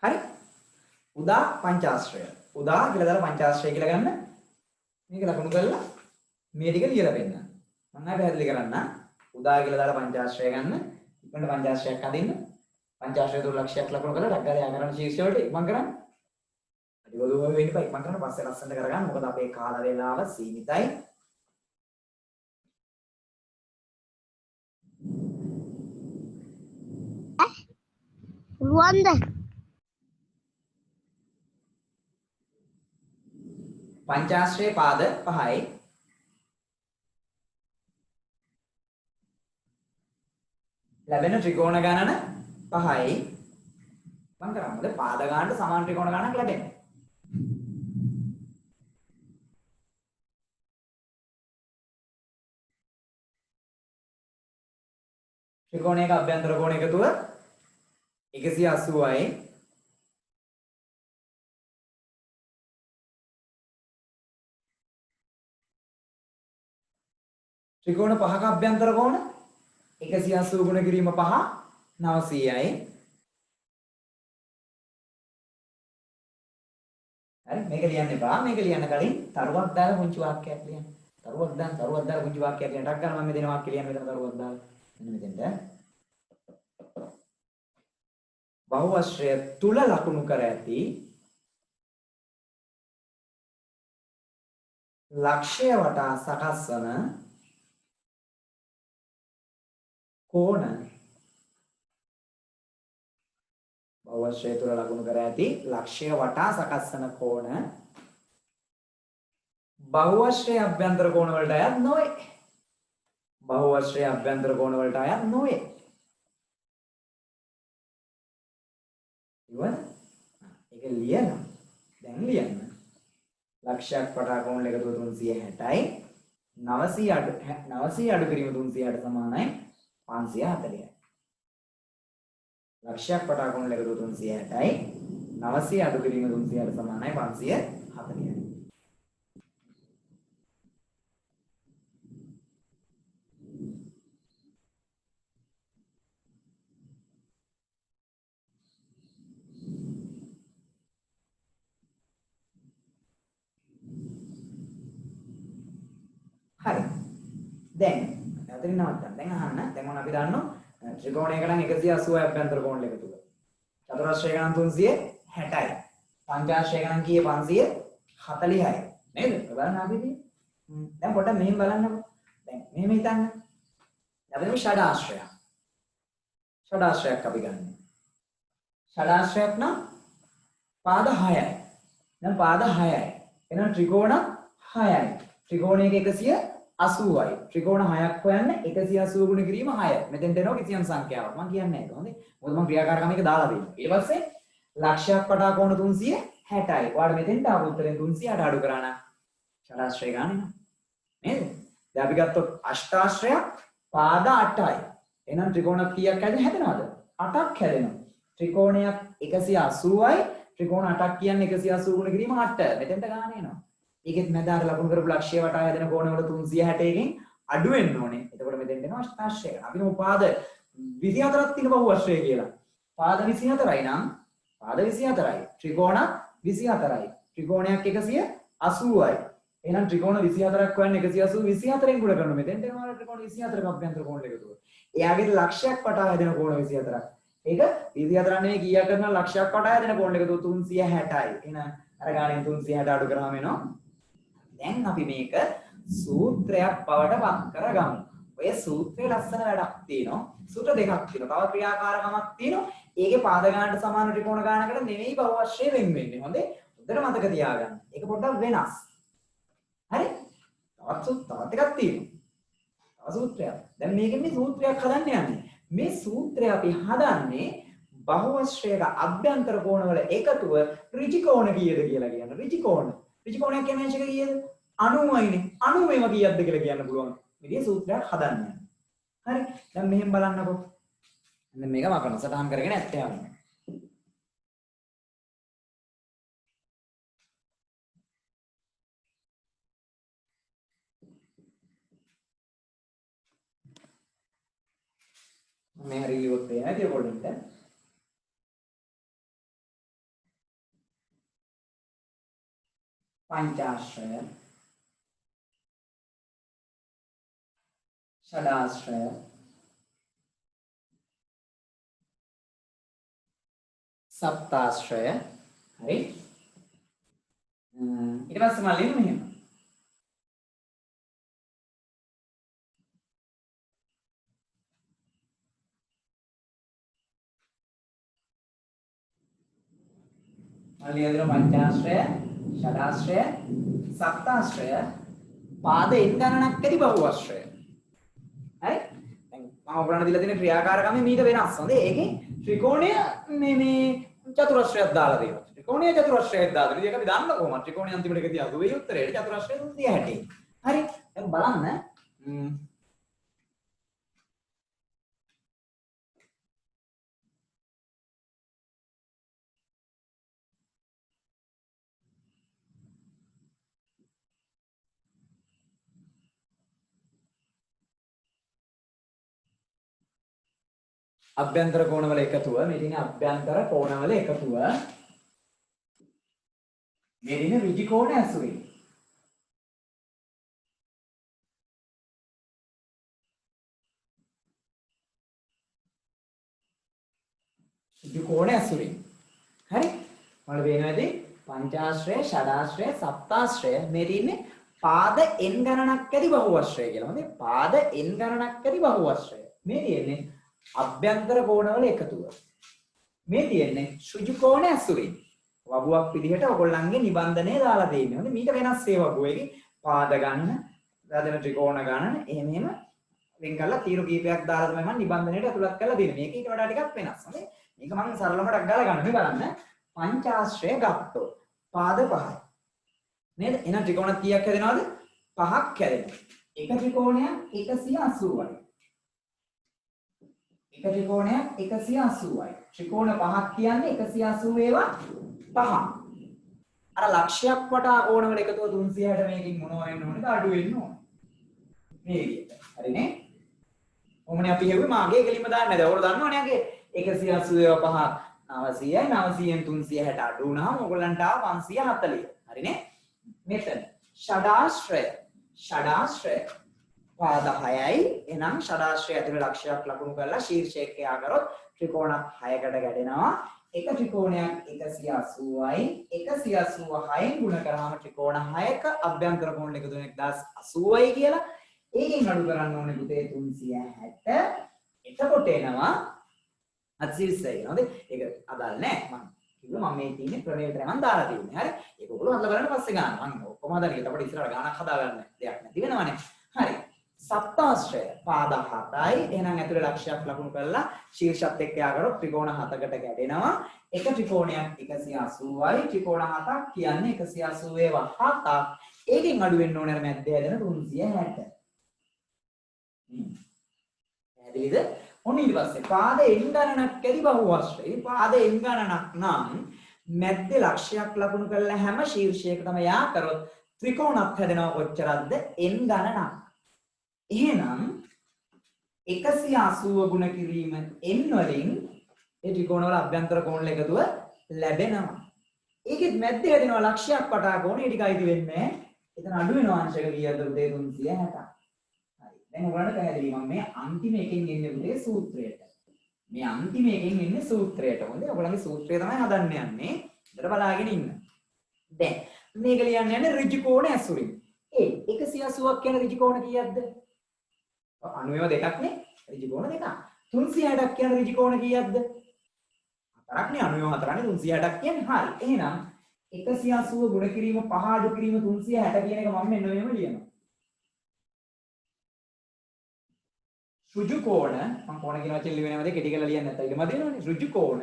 හරි. උදා පංචාශ්‍රය. උදා කියලා දාලා පංචාශ්‍රය කියලා ගන්න. මේක ලකුණු කරලා මේ ටික ලියලා පෙන්නන්න. මම ආයෙ පැහැදිලි කරන්න. උදා කියලා දාලා පංචාශ්‍රය ගන්න. ඉක්මනට පංචාශ්‍රයක් හදින්න. පංචාශ්‍රය තුන ලක්ෂයක් ලකුණු කරලා ඩක් ගාලා යා කරන ශීර්ෂ වලට ඉක්මන් කරන්න. අඩිගොළුව වෙන්න එපා. ඉක්මන් කරන්න පස්සේ ලස්සනට කරගන්න. මොකද අපේ කාල වේලාව සීමිතයි. රුවන්ද පංචාශ්‍රයේ පාද 5යි ලැබෙන ත්‍රිකෝණ ගණන 5යි මම කරන්නේ පාද ගන්නට සමාන ත්‍රිකෝණ ගණනක් ලැබෙනවා. ත්‍රිකෝණයක අභ්‍යන්තර කෝණ එකතුව 180යි ත්‍රිකෝණ පහක අභ්‍යන්තර කෝණ 180 ගුණ කිරීම 5 900යි. හරි මේක ලියන්න එපා. මේක ලියන්න කලින් තරුවක් දාලා පුංචි වාක්‍යයක් ලියන්න. තරුවක් දාලා පුංචි වාක්‍යයක් ලියන්න. ටක් ගන්න මම මේ දෙන වාක්‍ය ලියන්න මෙතන තරුවක් දාලා. මෙන්න මෙතෙන්ට. බහුවශ්‍රය තුල ලකුණු කර ඇති ලක්ෂය වටා සකස් වන කෝණ බහුවශ්‍රය තුල ලකුණු කර ඇති ලක්ෂය වටා සකස් වන කෝණ බහුවශ්‍රය අභ්‍යන්තර කෝණ වලට අයත් නොවේ. බහුවශ්‍රය අභ්‍යන්තර කෝණ වලට අයත් නොවේ. ඉවන ඒක ලියන්න. දැන් ලියන්න. ලක්ෂයක් වටා කෝණ එකතුව 360යි 900 අඩු කිරීම 360ට සමානයි 540යි. ලක්ෂයක් වටා කෝණ එකතුව 360යි 900 අඩු කිරීම 360ට සමානයි 540යි. හරි. දැන් අතරින් නවත්තන්න. දැන් අහන්න. දැන් මොන අපි දන්නෝ ත්‍රිකෝණයක නම් 180යි අභ්‍යන්තර කෝණ එකතුව. චතුරස්‍රයක නම් 360යි. පංචාශ්‍රයක නම් කීයේ 540යි. නේද? බලන්න අපිදී. දැන් පොඩ්ඩක් මෙහෙම බලන්නකෝ. දැන් මෙහෙම හිතන්න. අපි මේ ෂඩාශ්‍රය. ෂඩාශ්‍රයක් අපි ගන්න. ෂඩාශ්‍රයක් නම් පාද 6යි. දැන් පාද 6යි. එහෙනම් ත්‍රිකෝණ 6යි. ත්‍රිකෝණයක 180යි. ත්‍රිකෝණ 6ක් හොයන්න 180 ගුණ කිරීම 6. මෙතෙන්ට එනවා කිසියම් සංඛ්‍යාවක්. මම කියන්නේ ඒක. හොඳේ. මොකද මම ක්‍රියාකාරකම එක දාලා දෙනවා. ඊට පස්සේ ලක්ෂයක් වටා කෝණ 360යි. ඔයාලා මෙතෙන්ට ආපු උත්තරෙන් 360 අඩු කරා නම් ෂඩාශ්‍රය ගන්න නේද? දැන් අපි ගත්තොත් අෂ්ටාශ්‍රයක් පාද 8යි. එහෙනම් ත්‍රිකෝණ කීයක් හැදෙනවද? 8ක් හැදෙනවා. ත්‍රිකෝණයක් 180යි. ත්‍රිකෝණ 8ක් කියන්නේ 180 ගුණ කිරීම 8. මෙතෙන්ට ගන්න එනවා. ඒකෙත් මැදාට ලකුණු කරපු ලක්ෂය වටා හැදෙන කෝණ වල 360කින් අඩු වෙන්න ඕනේ. එතකොට මෙතෙන්ට එනවා අෂ්ටාශ්‍රය. අපි නෝ පාද 24ක් තියෙන බහුවශ්‍රය කියලා. පාද 24යි නම් පාද 24යි. ත්‍රිකෝණ 24යි. ත්‍රිකෝණයක් 180යි. එහෙනම් ත්‍රිකෝණ 24ක් හොයන්න 180 24න් ගුණ කරනවා. මෙතෙන්ට එනවා ත්‍රිකෝණ 24ක අභ්‍යන්තර කෝණ එකතුව. එයාගේ ලක්ෂයක් වටා හැදෙන කෝණ 24ක්. ඒක 24 නෙවෙයි කීයක් කරනවා ලක්ෂයක් වටා හැදෙන කෝණ එකතුව 360යි. එහෙනම් අර ගානෙන් 360 අඩු කරාම එනවා. දැන් අපි මේක සූත්‍රයක් බවට පත් කරගමු. ඔය සූත්‍රයේ ලස්සන වැඩක් තියෙනවා. සූත්‍ර දෙකක් තියෙනවා. තව ක්‍රියාකාරකමක් තියෙනවා. ඒකේ පාද ගානට සමාන ත්‍රිකෝණ ගානකට නෙමෙයි බහුවශ්‍රය වෙන් වෙන්නේ. හොඳේ. හොඳට මතක තියාගන්න. ඒක පොඩ්ඩක් වෙනස්. හරි? තවත් එකක් තියෙනවා. තව සූත්‍රයක්. දැන් මේකෙන් මේ සූත්‍රයක් හදන්න යන්නේ. මේ සූත්‍රය අපි හදන්නේ බහුවශ්‍රයක අභ්‍යන්තර කෝණවල එකතුව ඍජුකෝණ කීයද කියලා කියන්න. ඍජුකෝණ. ඍජුකෝණයක් කියන්නේ මේක කීයද? 90යිනේ. 90ම කීයක්ද කියලා කියන්න පුළුවන්. මේ සූත්‍රයක් හදන්න. හරි. දැන් මෙහෙම බලන්නකෝ. දැන් මේක මකන සටහන් කරගෙන ඇත්ත යන්න. මේ හරි ලියුවොත් එන්නේ නැති ඔයගොල්ලන්ට. පංචාශ්‍රය षडाश्रय सप्ताश्रय हरी ඊට පස්සේ මම ලියමු මෙහෙම මම ලියන පංචාශ්‍රය षडाश्रय सप्ताश्रय පාද n ගණනක් ඇති බහුවශ්‍රය හරි දැන් මම ඔයගලන්ට දීලා තියෙන ක්‍රියාකාරකම මීට වෙනස්. හොඳේ ඒකේ ත්‍රිකෝණය මේ චතුරස්‍රයක් දාලා දෙනවා. ත්‍රිකෝණය චතුරස්‍රයක් දාලා. ඉතින් ඒක අපි දන්න කොහොමද? ත්‍රිකෝණය අන්තිමට එක තියා දුවේ උත්තරේ චතුරස්‍රය 360. හරි. දැන් බලන්න අභ්‍යන්තර කෝණවල එකතුව මේ තියෙන අභ්‍යන්තර කෝණවල එකතුව මේ දින ඍජු කෝණ ඇසුරින් ඍජු කෝණ ඇසුරින් හරි මම වෙනවාදී පංචාශ්‍රය ෂඩාශ්‍රය සප්තාශ්‍රය මේ තියෙන්නේ පාද n ගණනක් ඇති බහුවශ්‍රය කියලා. හොඳේ පාද n ගණනක් ඇති බහුවශ්‍රය. මේ තියෙන්නේ අභ්‍යන්තර කෝණවල එකතුව. මේ තියෙන්නේ ඍජු කෝණ ඇසුරින්. වගුවක් විදිහට ඔයගොල්ලන්ගේ නිබන්ධනය දාලා තියෙන්නේ. හොඳේ මීට වෙනස් ඒ වගුවේගේ පාද ගණන, රැඳෙන ත්‍රිකෝණ ගණන එහෙම වෙන් කරලා තීරු කීපයක් දාලා තමයි මම නිබන්ධනයට ඇතුළත් කරලා දෙන්නේ. මේක ඊට වඩා ටිකක් වෙනස්. හොඳේ මේක මම සරලවටක් ගාලා ගන්න. මේ බලන්න පංචාශ්‍රය ගත්තොත් පාද 5යි. නේද? එහෙනම් ත්‍රිකෝණ කීයක් හැදෙනවද? 5ක් හැදෙනවා. එක ත්‍රිකෝණයක් 180යි. එක ත්‍රිකෝණයක් 180යි. ත්‍රිකෝණ 5ක් කියන්නේ 180 ඒවා 5. අර ලක්ෂයක් වටා කෝණවල එකතුව 360 මේකින් මොනවා වෙන්න ඕනේද? අඩු වෙන්න ඕනේ. මේ විදිහට. හරිනේ? ඔමනේ අපි හෙව්වේ මාගේ කෙලින්ම දාන්නේ නැද? ඔයගොල්ලෝ දන්නවනේ අගේ 180 ඒවා 5 900යි 900න් 360 අඩු වුණාම ඔයගොල්ලන්ට ආව 540. හරිනේ? මෙතන ෂඩාශ්‍රය පාද 6යි. එහෙනම් ෂඩාශ්‍රය ඇතුලේ ලක්ෂයක් ලකුණු කරලා ශීර්ෂයක් එයා කරොත් ත්‍රිකෝණ 6කට ගැටෙනවා. එක ත්‍රිකෝණයක් 180යි 186න් ගුණ කරාම ත්‍රිකෝණ 6ක අභ්‍යන්තර කෝණ එකතු වෙන 1080යි කියලා. ඒකෙන් අඩු කරන්න ඕනේ පුතේ 360. එතකොට එනවා 820යි. හරිද? ඒක අදාළ නැහැ. මම කිව්වා මම මේ තියෙන්නේ ප්‍රමේයට මම දාලා තියෙන්නේ. හරි? ඒක ඔයගොල්ලෝ හදලා බලන්න පස්සේ ගන්න. මම ඔක්කොම හදලා ඉතින් අපිට ඉස්සරහට ගානක් හදාගන්න දෙයක් නැති වෙනවනේ. හරි. සප්තාශ්‍රය පාද 7යි. එහෙනම් ඇතුලේ ලක්ෂයක් ලකුණු කරලා ශීර්ෂත් එක්ක යා කරොත් ත්‍රිකෝණ 7කට ගැටෙනවා. එක ත්‍රිකෝණයක් 180යි. ත්‍රිකෝණ 7ක් කියන්නේ 180 ඒවා 7ක්. ඒකෙන් අඩු වෙන්න ඕනේ අර මැද්දේ හැදෙන 360. පැහැදිලිද? ඔන්න ඊට පස්සේ පාද n ගණනක් ඇති බහුවශ්‍රය. පාද n ගණනක් නම් මැද්දේ ලක්ෂයක් ලකුණු කරලා හැම ශීර්ෂයකටම යා කරොත් ත්‍රිකෝණක් හැදෙනවා. කොච්චරක්ද? n ගණනක්. එහෙනම් 180 ගුණ කිරීම n වලින් ඒ ත්‍රිකෝණ වල අභ්‍යන්තර කෝණ එකතුව ලැබෙනවා. ඒකෙත් මැද්දේ හැදෙනවා ලක්ෂයක් වටා කෝණ. ඒ ටික අයිති වෙන්නේ. එතන අඩු වෙනවා අංශක කීයද උදේ 360. දැන් ඔයගොල්ලන්ට පැහැදිලි මම මේ අන්තිම එකෙන් එන්නේ උදේ සූත්‍රයට. මේ අන්තිම එකෙන් එන්නේ සූත්‍රයට. හොඳයි ඔයගොල්ලන්ගේ සූත්‍රය තමයි හදන්න යන්නේ. ඉතල බලාගෙන ඉන්න. දැන් මේක ලියන්න යන්නේ ඍජු කෝණ ඇසුරින්. 180ක් කියන ඍජු කෝණ කීයක්ද? 90 දෙකක් නේ. ඍජු කෝණ දෙකක්. 360ක් කියන ඍජු කෝණ කීයක්ද? හතරක් නේ. 90 හතරනේ 360ක් කියන්නේ. හරි. එහෙනම් 180 ගුණ කිරීම 5 අඩු කිරීම 360 කියන එක මම මෙන්න මෙහෙම ලියනවා. ඍජු කෝණ මම කෝණ කියන වචනේ ලියවෙනවද කෙටි කරලා ලියන්න නැත්නම් ඊට මදිනවනේ. ඍජු කෝණ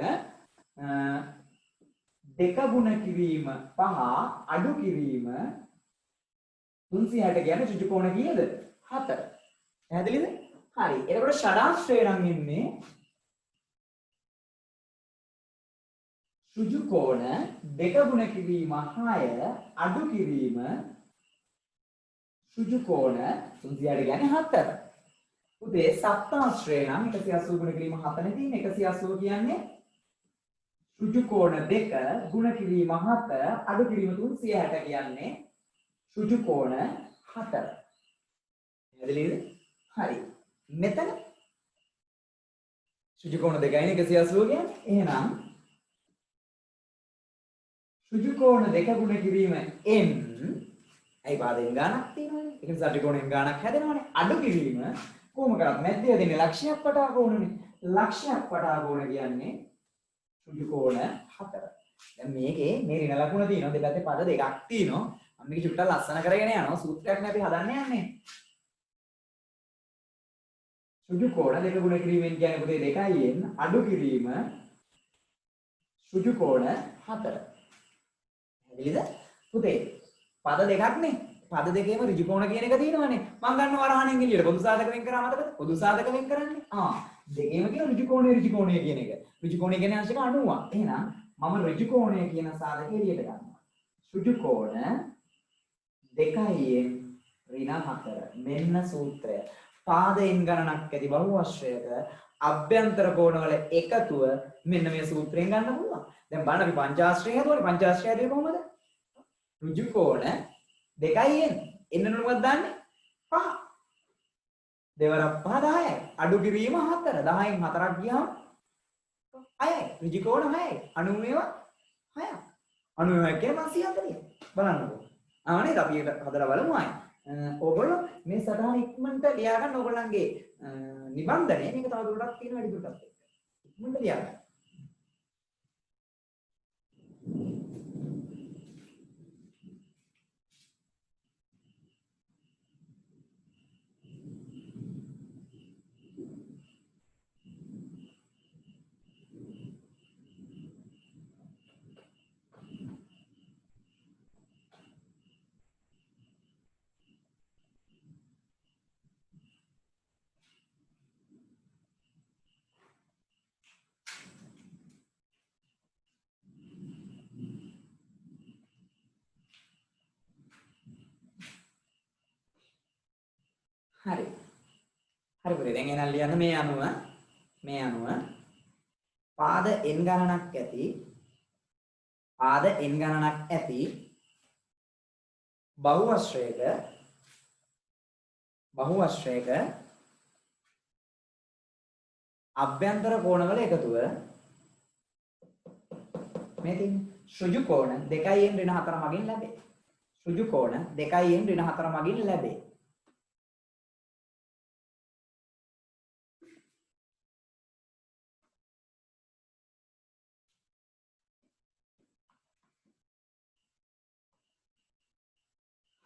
දෙක ගුණ කිරීම 5 අඩු කිරීම 360 කියන්නේ ඍජු කෝණ කීයද? 4. පැහැදිලිද? හරි. එතකොට ෂඩාශ්‍රය නම් එන්නේ ඍජු කෝණ දෙක ගුණ කිරීම 6 අඩු කිරීම ඍජු කෝණ 360 කියන්නේ 4. උදේ සප්තාශ්‍රය නම් 180 ගුණ කිරීම 7 නේ තියෙන්නේ. 180 කියන්නේ ඍජු කෝණ 2 ගුණ කිරීම 7 අඩු කිරීම 360 කියන්නේ ඍජු කෝණ 4. පැහැදිලිද? හරි. මෙතන ඍජු කෝණ 2යි 180 කියන්නේ. එහෙනම් ඍජු කෝණ 2 ගුණ කිරීම n ඇයි පාදයෙන් ගානක් තියෙනවනේ. ඒක නිසා ත්‍රිකෝණයෙන් ගානක් හැදෙනවනේ. අඩු කිරීම කොහොම කරත් මැද්දේ දෙන්නේ ලක්ෂයක් වටා කෝණනේ. ලක්ෂයක් වටා කෝණ කියන්නේ ඍජු කෝණ 4. දැන් මේකේ මේ ඍණ ලකුණ තියෙනවා. දෙපැත්තේ පද දෙකක් තියෙනවා. මම මේක චුට්ටක් ලස්සන කරගෙන යනවා. සූත්‍රයක් නේ අපි හදන්න යන්නේ. ඍජු කෝණ දෙක ගුණ කිරීමෙන් කියන්නේ පුතේ 2යි n අඩු කිරීම ඍජු කෝණ 4. පැහැදිලිද? පුතේ පද දෙකක් නේ. පද දෙකේම ඍජු කෝණ කියන එක තියෙනවනේ. මම ගන්නවා වරහණෙන් එළියට පොදු සාධක වෙන් කරා මතකද? පොදු සාධක වෙන් කරන්නේ. දෙකේම කියන ඍජු කෝණය කියන එක. ඍජු කෝණය කියන්නේ අංශක 90ක්. එහෙනම් මම ඍජු කෝණය කියන සාධකය එළියට ගන්නවා. ඍජු කෝණ 2යි ඍණ 4. මෙන්න සූත්‍රය. පාදයෙන් ගණනක් ඇති බහුවශ්‍රයක අභ්‍යන්තර කෝණවල එකතුව මෙන්න මේ සූත්‍රයෙන් ගන්න පුළුවන්. දැන් බලන්න අපි පංචාශ්‍රය හදුවනේ. පංචාශ්‍රය හදුවේ කොහොමද? ඍජු කෝණ 2යි n මොකක්ද දාන්නේ? 5. දෙවරක් 5 10යි. අඩු කිරීම 4. 10න් 4ක් ගියාම 6යි. ඍජු කෝණ 6යි. 90 ඒවා 6ක්. 90 කියන්නේ 540. බලන්නකෝ. ආනේ අපි ඒක හදලා බලමු ආයි. ඕගොල්ලෝ මේ සටහන ඉක්මනට ලියා ගන්න ඕගොල්ලන්ගේ නිබන්ධනය මේක තව දුරටත් තියෙන වැඩි දුරටත් එක්ක. ඉක්මනට ලියා ගන්න. හරි. හරි පුතේ දැන් එහෙනම් ලියන්න මේ අනුව පාද n ගණනක් ඇති බහුවශ්‍රයක අභ්‍යන්තර කෝණවල එකතුව මේ තියෙන ඍජු කෝණ 2n ඍණ 4 මගින් ලැබේ. ඍජු කෝණ 2n ඍණ 4 මගින් ලැබේ.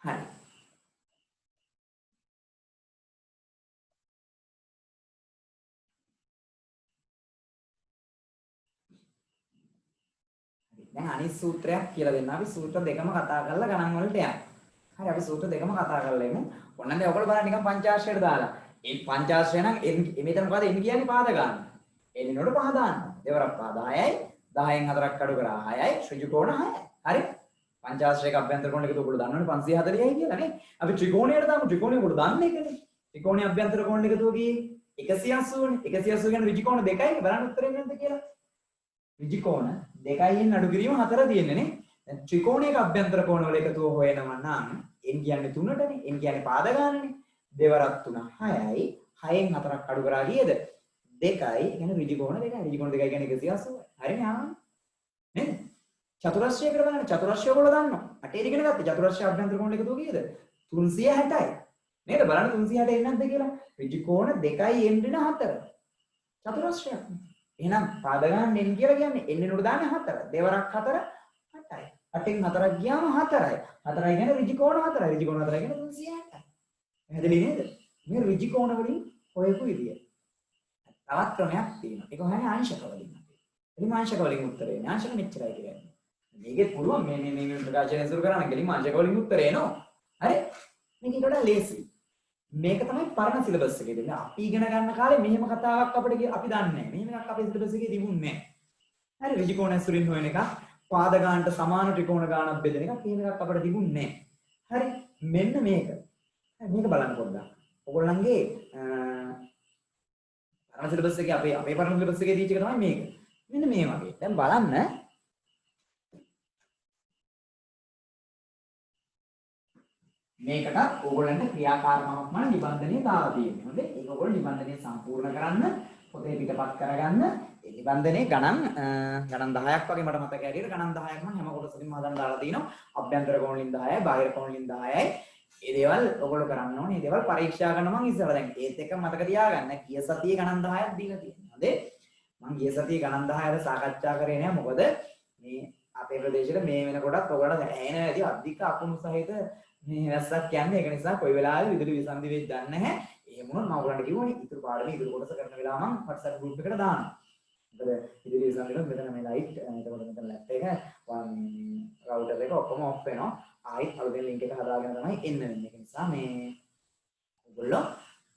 හරි. දැන් අනිත් සූත්‍රයක් කියලා දෙන්න. අපි සූත්‍ර දෙකම කතා කරලා ගණන් වලට යන්න. හරි අපි සූත්‍ර දෙකම කතා කරලා එමු. ඔන්න දැන් ඔයගොල්ලෝ බලන්න නිකන් පංචාශ්‍රයට දාලා. ඒ පංචාශ්‍රය නම් මෙතන මොකද එන්නේ කියන්නේ පාද ගන්න. එන්නේ නෝඩ පහ දාන්න. දෙවරක් පාද 6යි 10න් 4ක් අඩු කරා 6යි ඍජු කෝණ 6යි. හරි. පංචාශ්‍රයක අභ්‍යන්තර කෝණ එකතු ඔයගොල්ලෝ දන්නවනේ 540යි කියලා නේ. අපි ත්‍රිකෝණයට දාමු. ත්‍රිකෝණය ඔයගොල්ලෝ දන්නේ ඒකනේ. ත්‍රිකෝණයේ අභ්‍යන්තර කෝණ එකතුව කීයේ 180නේ. 180 කියන්නේ ඍජු කෝණ 2යි බලන්න උත්තරේ නැද්ද කියලා. ඍජු කෝණ 2යින් අඩු කිරීම 4 තියෙන්නේ නේ. දැන් ත්‍රිකෝණයක අභ්‍යන්තර කෝණ වල එකතුව හොයනවා නම් n කියන්නේ 3ටනේ. n කියන්නේ පාද ගන්නනේ. දෙවරක් 3 6යි 6න් 4ක් අඩු කරා කීයද? 2යි. ඒ කියන්නේ ඍජු කෝණ 2යි. ඍජු කෝණ 2යි කියන්නේ 180යි. හරිනේ ආ. නේද? චතුරස්‍රයකට බලන්න. චතුරස්‍රය ඔයගොල්ලෝ දන්නවා. අටේ ඉගෙන ගත්තේ චතුරස්‍රය අභ්‍යන්තර කෝණ එකතුව කීයද? 360යි. නේද? බලන්න 360 එන්නේ නැද්ද කියලා. ඍජු කෝණ 2යි n ඍණ 4. චතුරස්‍රයක්. එහෙනම් පාද ගන්න n කියලා කියන්නේ n නුඩ දාන්නේ 4. දෙවරක් 4 8යි. 8න් 4ක් ගියාම 4යි. 4යි කියන්නේ ඍජු කෝණ 4යි. ඍජු කෝණ 4යි කියන්නේ 360යි. පැහැදිලි නේද? මේ ඍජු කෝණ වලින් හොයපු විදිය. තවත් ක්‍රමයක් තියෙනවා. ඒක හොයන්නේ ආංශක වලින්. එලිම ආංශක වලින් උත්තරේ එන්නේ. ආංශක මෙච්චරයි කියන්නේ. මේකේ පුළුවන් මේ ප්‍රකාශනය සුරු කරන්න කෙලිම ආංශක වලින් උත්තරේ එනවා. හරි? මේක ඊට වඩා ලේසි. මේක තමයි පරණ සිලබස් එකේ දෙන්නේ. අපි ඉගෙන ගන්න කාලේ මෙහෙම කතාවක් අපිට අපි දන්නේ නැහැ. මෙහෙම එකක් අපේ සිලබස් එකේ තිබුණේ නැහැ. හරි ඍජු කෝණ ඇසුරින් හොයන එක, පාද ගානට සමාන ත්‍රිකෝණ ගානක් බෙදෙන එක කියන එකක් අපිට තිබුණේ නැහැ. හරි මෙන්න මේක. මේක බලන්න පොඩ්ඩක්. ඔයගොල්ලන්ගේ පරණ සිලබස් එකේ අපේ පරණ සිලබස් එකේ දීච්ච එක තමයි මේක. මෙන්න මේ වගේ. දැන් බලන්න මේකට ඕගොල්ලන්ට ක්‍රියාකාරකමක්ම නිබන්ධනය දාලා තියෙනවා. හොඳේ. ඒක ඕගොල්ලෝ නිබන්ධනය සම්පූර්ණ කරන්න, පොතේ පිටපත් කරගන්න. ඒ නිබන්ධනයේ ගණන් 10ක් වගේ මට මතක ඇරියට ගණන් 10ක් මම හැම කොටසකින්ම හදන්න දාලා තිනවා. අභ්‍යන්තර කෝණ වලින් 10යි, බාහිර කෝණ වලින් 10යි. මේ දේවල් ඕගොල්ලෝ කරන්න ඕනේ. මේ දේවල් පරීක්ෂා කරන මම ඉස්සරහ දැන් ඒත් එක මතක තියාගන්න. ගිය සතියේ ගණන් 10ක් දීලා තියෙනවා. හොඳේ. මම ගිය සතියේ ගණන් 10ට සාකච්ඡා කරේ නෑ. මොකද මේ අපේ ප්‍රදේශෙට මේ වෙනකොටත් ඔයගොල්ලෝ ඇහෙන ඇති අධික අකුණු සහිත මේ වැස්සක් කියන්නේ. ඒක නිසා කොයි වෙලාවෙ විදුලි විසන්ධි වෙයිද දන්නේ නැහැ. එහෙම වුණොත් මම ඔයගොල්ලන්ට කිව්වනේ ඉතුරු පාඩමේ ඉතුරු කොටස කරන වෙලාව මම WhatsApp group එකට දානවා. මොකද විදුලි විසන්ධි වල මෙතන මේ ලයිට් එතකොට මෙතන ලැප් එක රවුටර් එක ඔක්කොම ඔෆ් වෙනවා. ආයිත් අලුතෙන් link එක හදාගෙන තමයි එන්න වෙන්නේ. ඒක නිසා මේ ඔයගොල්ලෝ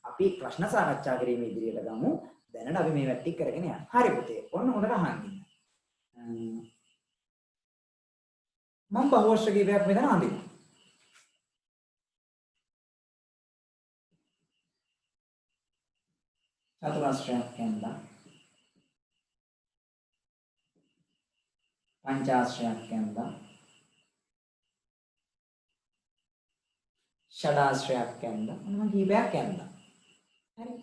අපි ප්‍රශ්න සාකච්ඡා කිරීමේ ඉදිරියට ගමු. දැනට අපි මේ වැට්ටි කරගෙන යන්න. හරි පුතේ. ඔන්න හොඳට අහන් ඉන්න. මම බහුවශ්‍ර කීපයක් මෙතන අඳිනවා. චතුරස්‍රයක් කැන්දා පංචාශ්‍රයක් කැන්දා ෂඩාශ්‍රයක් කැන්දා මොනවා කීපයක් කැන්දා. හරි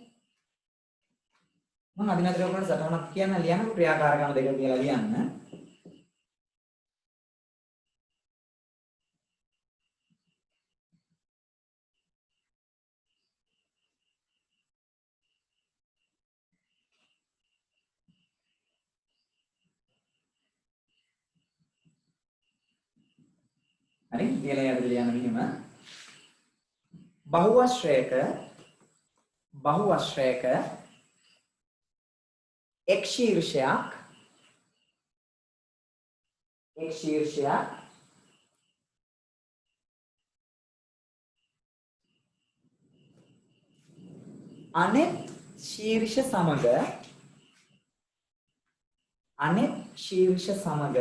මම අදිනතර ඔයගොල්ලන්ට සටහනක් කියන්න ලියන්න ක්‍රියාකාරකම් දෙක කියලා ලියන්න. හරි ඊළඟ යද්දී ලියන්න මෙහෙම බහුවශ්‍රයක එක් ශීර්ෂයක් අනෙක් ශීර්ෂ සමග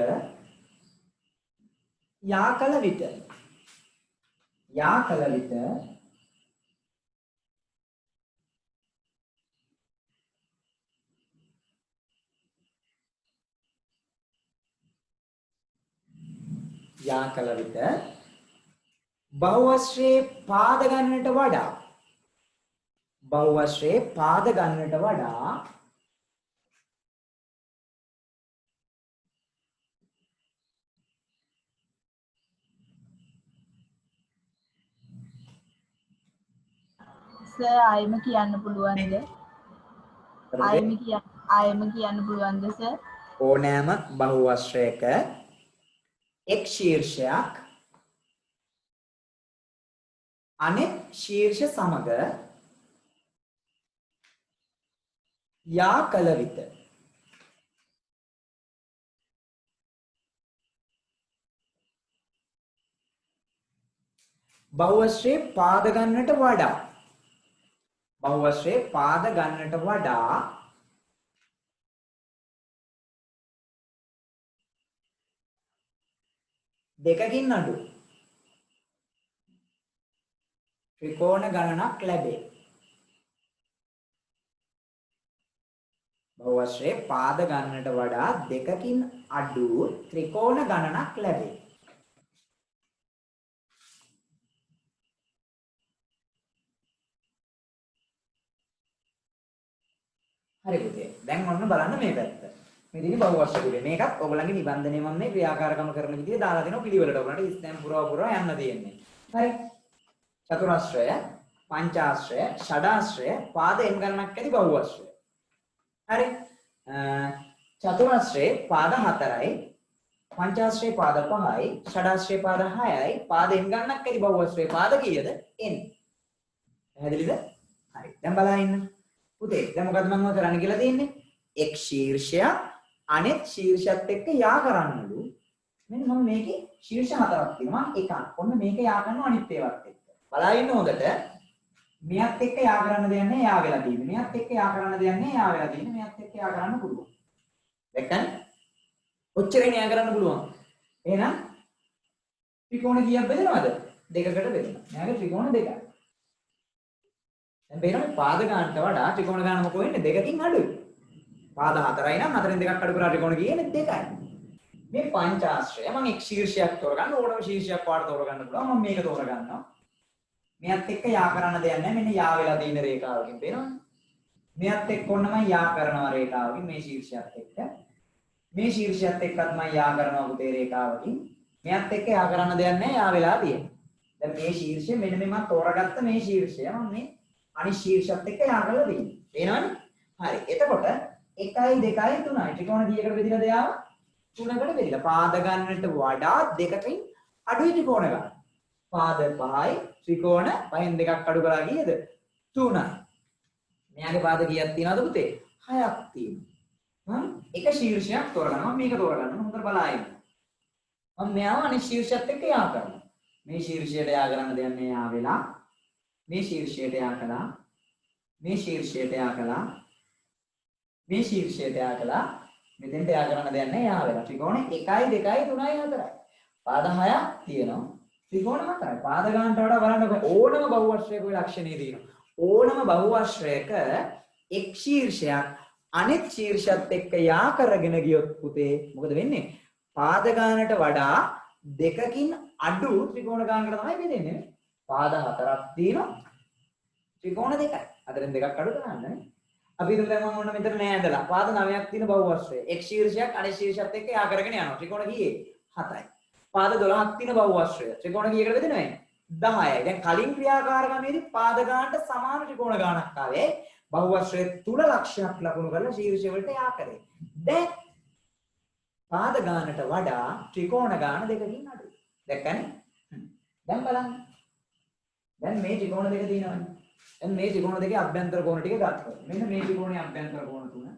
යා කළ විට බහුවශ්‍රයේ පාද ගන්නට වඩා සර් ආයෙම කියන්න පුළුවන්ද? ආයෙම කියන්න පුළුවන්ද සර්? ඕනෑම බහුවශ්‍රයක එක් ශීර්ෂයක් අනෙක් ශීර්ෂ සමග යා කළ විට බහුවශ්‍රයේ පාද ගන්නට වඩා දෙකකින් අඩු ත්‍රිකෝණ ගණනක් ලැබේ. බහුවශ්‍රයේ පාද ගන්නට වඩා දෙකකින් අඩු ත්‍රිකෝණ ගණනක් ලැබේ. හරි පුතේ. දැන් ඔන්න බලන්න මේ පැත්ත. මේ දිනේ බහුවශ්‍ර කුලේ. මේකත් ඔයගලගේ නිබන්ධනය මම මේ ක්‍රියාකාරකම කරන විදිහේ දාලා දෙනවා පිළිවෙලට. ඔයගලන්ට ඉස්තෙන් පුරව යන්න තියෙන්නේ. හරි. චතුරාශ්‍රය, පංචාශ්‍රය, ෂඩාශ්‍රය, පාද n ගණනක් ඇති බහුවශ්‍රය. හරි. චතුරාශ්‍රයේ පාද 4යි, පංචාශ්‍රයේ පාද 5යි, ෂඩාශ්‍රයේ පාද 6යි, පාද n ගණනක් ඇති බහුවශ්‍රයේ පාද කීයද? n. පැහැදිලිද? හරි. දැන් බලන්න ඉන්න. පුතේ දැන් මොකද මම කරන්න කියලා තියෙන්නේ? එක් ශීර්ෂයක් අනෙක් ශීර්ෂයත් එක්ක යා කරන්නලු. මෙන්න මම මේකේ ශීර්ෂ 4ක් තියෙනවා. එකක්. ඔන්න මේක යා කරනවා අනිත් ඒවාත් එක්ක. බලන්න හොඳට. මෙයත් එක්ක යා කරන්න දෙයක් නැහැ යා වෙලා තියෙන්නේ. මෙයත් එක්ක යා කරන්න දෙයක් නැහැ යා වෙලා තියෙන්නේ. මෙයත් එක්ක යා කරන්න පුළුවන්. දැක්කනේ? ඔච්චරනේ යා කරන්න පුළුවන්. එහෙනම් ත්‍රිකෝණ කීයක් බෙදනවද? දෙකකට බෙදෙනවා. මෙයාගේ ත්‍රිකෝණ දෙකයි. දැන් බේරන්නේ පාද ගන්නට වඩා ත්‍රිකෝණ ගන්න මොකෝ වෙන්නේ දෙකකින් අඩුයි. පාද 4යි නම් 4න් දෙකක් අඩු කරලා ත්‍රිකෝණ කියන්නේ 2යි. මේ පංචාශ්‍රය මම එක් ශීර්ෂයක් තෝරගන්න ඕනම ශීර්ෂයක් පාඩ තෝරගන්න පුළුවන්. මම මේක තෝරගන්නවා. මෙයත් එක්ක යා කරන්න දෙයක් නැහැ. මෙන්න යා වෙලා තියෙන රේඛාවකින් පේනවනේ. මෙයත් එක්ක ඔන්න මම යා කරනවා රේඛාවකින් මේ ශීර්ෂයත් එක්ක. මේ ශීර්ෂයත් එක්කත් මම යා කරනවා පුතේ රේඛාවකින්. මෙයත් එක්ක යා කරන්න දෙයක් නැහැ යා වෙලා තියෙන්නේ. දැන් මේ ශීර්ෂය මෙන්න මේ මම තෝරගත්ත මේ ශීර්ෂය මම මේ අනිත් ශීර්ෂයත් එක්ක යා කරලා දෙන්නේ. පේනවනේ? හරි. එතකොට 1යි 2යි 3යි ත්‍රිකෝණ කීයකට බෙදිලාද යාව? 3කට බෙදිලා. පාද ගන්නට වඩා දෙකකින් අඩුයි ත්‍රිකෝණ ගන්න. පාද 5යි ත්‍රිකෝණ 5න් දෙකක් අඩු කරලා කීයද? 3යි. මෙයාගේ පාද කීයක් තියෙනවද පුතේ? 6ක් තියෙනවා. එක ශීර්ෂයක් තෝරගන්න. මම මේක තෝරගන්න. හොඳට බලා ඉන්න. මම මෙයාව අනිත් ශීර්ෂයත් එක්ක යා කරනවා. මේ ශීර්ෂයට යා කරන්න දෙයක් නෑ යා වෙලා. මේ ශීර්ෂයට යා කළා. මේ ශීර්ෂයට යා කළා. මේ ශීර්ෂයට යා කළා. මෙතෙන්ට යා කරන්න දෙයක් නෑ යා වෙලා. ත්‍රිකෝණ 1යි 2යි 3යි 4යි. පාද 6ක් තියෙනවා. ත්‍රිකෝණ 4යි. පාද ගන්නට වඩා බලන්නකො ඕනම බහුවශ්‍රයක ලක්ෂණේ තියෙනවා. ඕනම බහුවශ්‍රයක එක් ශීර්ෂයක් අනෙක් ශීර්ෂයත් එක්ක යා කරගෙන ගියොත් පුතේ මොකද වෙන්නේ? පාද ගන්නට වඩා දෙකකින් අඩු ත්‍රිකෝණ ගානකට තමයි බෙදෙන්නේ. පාද 4ක් තියෙනවා. ත්‍රිකෝණ 2යි. අතරින් දෙකක් අඩු කරන්නේ. අපි හිතමු දැන් මම ඔන්න මෙතන නෑ ඇඳලා. පාද 9ක් තියෙන බහුවශ්‍රය. එක් ශීර්ෂයක් අනෙක් ශීර්ෂයත් එක්ක යා කරගෙන යනවා. ත්‍රිකෝණ කීයේ? 7යි. පාද 12ක් තියෙන බහුවශ්‍රය. ත්‍රිකෝණ කීයකට බෙදෙනවද? 10යි. දැන් කලින් ක්‍රියාකාරකමේදී පාද ගානට සමාන ත්‍රිකෝණ ගානක් ආවේ. බහුවශ්‍රය තුල ලක්ෂයක් ලකුණු කරලා ශීර්ෂය වලට යා කරේ. දැන් පාද ගානට වඩා ත්‍රිකෝණ ගාන දෙකකින් අඩුයි. දැක්කනේ? දැන් බලන්න. දැන් මේ ත්‍රිකෝණ දෙක තියෙනවනේ. දැන් මේ ත්‍රිකෝණ දෙකේ අභ්‍යන්තර කෝණ ටික ගත්තා. මෙන්න මේ ත්‍රිකෝණයේ අභ්‍යන්තර කෝණ 3.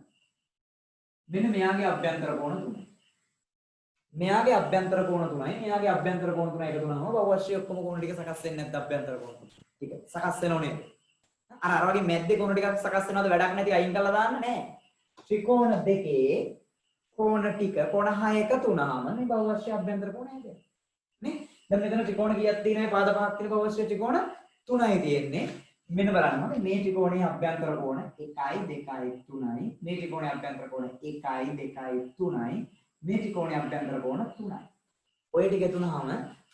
මෙන්න මෙයාගේ අභ්‍යන්තර කෝණ 3. මෙයාගේ අභ්‍යන්තර කෝණ 3යි මෙයාගේ අභ්‍යන්තර කෝණ 3 එකතු වුණාම බහුවශ්‍රී ඔක්කොම කෝණ ටික සකස් වෙන්නේ නැද්ද අභ්‍යන්තර කෝණ ටික සකස් වෙනව නේද අර වගේ මැද්දේ කෝණ ටිකක් සකස් වෙනවද වැඩක් නැති අයින් කරලා දාන්න නෑ ත්‍රිකෝණ දෙකේ කෝණ ටික කෝණ 6 එකතු වුණාම මේ බහුවශ්‍රී අභ්‍යන්තර කෝණ හැදෙනවා නේ දැන් මෙතන ත්‍රිකෝණ කීයක් තියෙනවද පාද පහක් තියෙන බහුවශ්‍රී ත්‍රිකෝණ 3යි තියෙන්නේ මෙන්න බලන්න මේ ත්‍රිකෝණයේ අභ්‍යන්තර කෝණ 1 2 3යි මේ ත්‍රිකෝණයේ අභ්‍යන්තර කෝණ 1 2 3යි මේ ත්‍රිකෝණයේ අභ්‍යන්තර කෝණ 3යි. ඔය ටික තුනම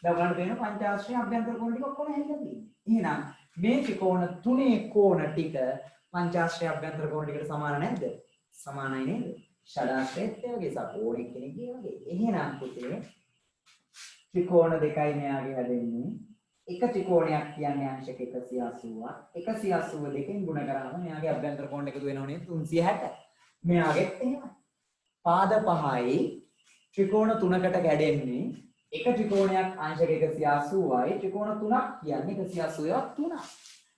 දැන් ඔයගලන්ට පේන පංචාශ්‍රී අභ්‍යන්තර කෝණ ටික ඔක්කොම හැදලා තියෙනවා. එහෙනම් මේ ත්‍රිකෝණ තුනේ කෝණ ටික පංචාශ්‍රී අභ්‍යන්තර කෝණ ටිකට සමාන නැද්ද? සමානයි නේද? ෂඩාශ්‍රයත් ඒ වගේ සකෝණෙක් කෙනෙක්ගේ වගේ. එහෙනම් පුතේ ත්‍රිකෝණ දෙකයි මෙයාගේ හැදෙන්නේ. එක ත්‍රිකෝණයක් කියන්නේ අංශක 180ක්. 180 දෙකෙන් ගුණ කරාම මෙයාගේ අභ්‍යන්තර කෝණ එකතු වෙනවනේ 360. මෙයාගෙත් එහෙමයි. පාද පහයි ත්‍රිකෝණ තුනකට කැඩෙන්නේ එක ත්‍රිකෝණයක් අංශක 180යි ත්‍රිකෝණ තුනක් කියන්නේ 180ක්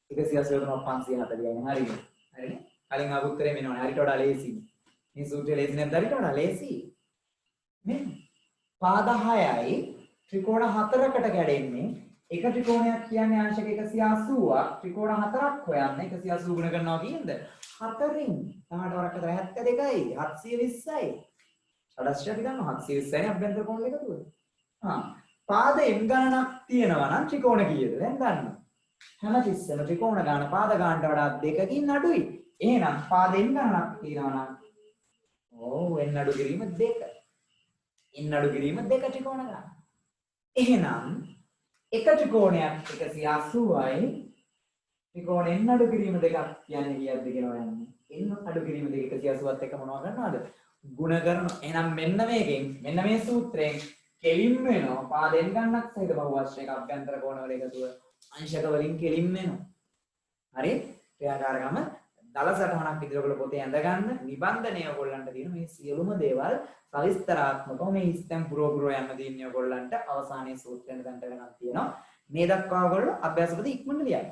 3ක් 180 තුනක් 540යි හරිද හරිනේ කලින් ආපු උත්තරේ මෙන්නවනේ හරියට වඩා ලේසි මේ සූත්‍රය ලේසි නැද්ද හරියට වඩා ලේසි මෙන්න පාද 6යි ත්‍රිකෝණ හතරකට කැඩෙන්නේ එක ත්‍රිකෝණයක් කියන්නේ අංශක 180ක් ත්‍රිකෝණ හතරක් හොයන්න 180 ගුණ කරනවා කියන්නේ 4න් 18 වරක් 72යි 720යි ෂඩශ්‍රය අපි දන්නවා 720යි අභ්‍යන්තර කෝණ එකතු වෙනවා පාද m ගණනක් තියෙනවා නම් ත්‍රිකෝණ කීයද දැන් ගන්නවා හැමතිස්සෙම ත්‍රිකෝණ ගාන පාද ගානට වඩා දෙකකින් අඩුයි එහෙනම් පාද m ගණනක් තියෙනවා නම් n අඩු කිරීම 2 n අඩු කිරීම 2 ත්‍රිකෝණ ගාන එහෙනම් එක ත්‍රිකෝණයක් 180යි ත්‍රිකෝණ n අඩු කිරීම දෙකක් කියන්නේ කීයක්ද කියලා හොයන්නේ n අඩු කිරීම දෙක 180ත් එක්ක මොනව කරනවද ගුණ කරනවා එහෙනම් මෙන්න මේකෙන් මෙන්න මේ සූත්‍රයෙන් කෙලින් වෙනවා පාදෙන් ගන්නක් සහිත බහුවශ්‍රයක අභ්‍යන්තර කෝණවල එකතුව අංශක වලින් කෙලින් වෙනවා හරි ක්‍රියාකාරකම දල සටහනක් විදිහට ඔයගොල්ලෝ පොතේ ඇඳ ගන්න නිබන්ධනය ඔයගොල්ලන්ට තියෙන මේ සියලුම දේවල් සවිස්තරාත්මකව මේ ඉස්තම් පුරව යන්න තියෙන්නේ ඔයගොල්ලන්ට අවසානයේ සූත්‍රයෙන් දැන්ට වෙනක් තියෙනවා මේ දක්වා ඔයගොල්ලෝ අභ්‍යාසපොත ඉක්මනට ලියන්න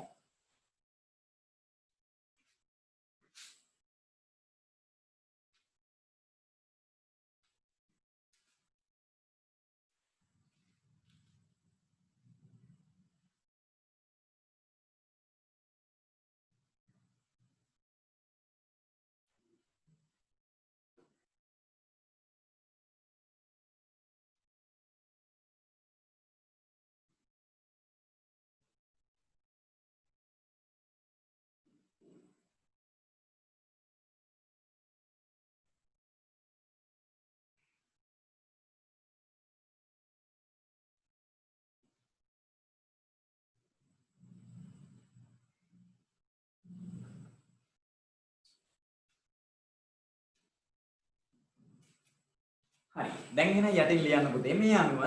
හරි දැන් එහෙනම් යටින් ලියන්න පුතේ මේ අනුව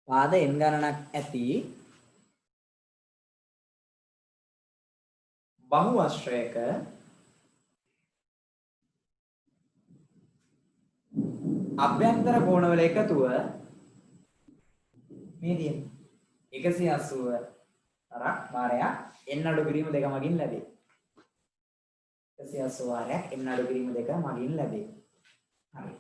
පාද n ගණනක් ඇති බහුවශ්‍රයක අභ්‍යන්තර කෝණවල එකතුව මේ තියෙන්නේ 180 තරක් වාරයක් n අඩු කිරීම දෙක මගින් ලැබේ 180 වාරයක් n අඩු කිරීම දෙක මගින් ලැබේ හරි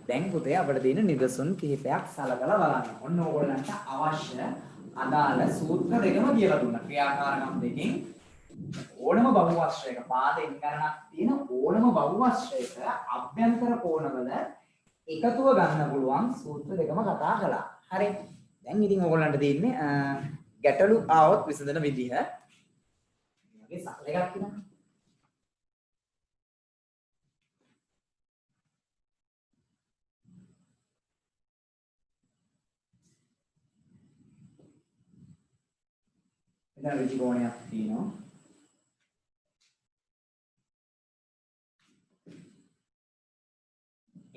දැන් පුතේ අපිට තියෙන නිදසුන් කිහිපයක් සලකලා බලන්න. ඔන්න ඕගොල්ලන්ට අවශ්‍ය අදාළ සූත්‍ර දෙකම කියලා දුන්නා. ක්‍රියාකාරකම් දෙකෙන් ඕනම බහුවශ්‍රයක පාදෙන් ගණනක් තියෙන ඕනම බහුවශ්‍රයක අභ්‍යන්තර කෝණවල එකතුව ගන්න පුළුවන් සූත්‍ර දෙකම කතා කළා. හරි. දැන් ඉතින් ඕගොල්ලන්ට තියෙන්නේ ගැටලු ආවොත් විසඳන විදිහ. මේ සරල එකක් තියෙනවා. ඍජු කෝණයක් තියෙනවා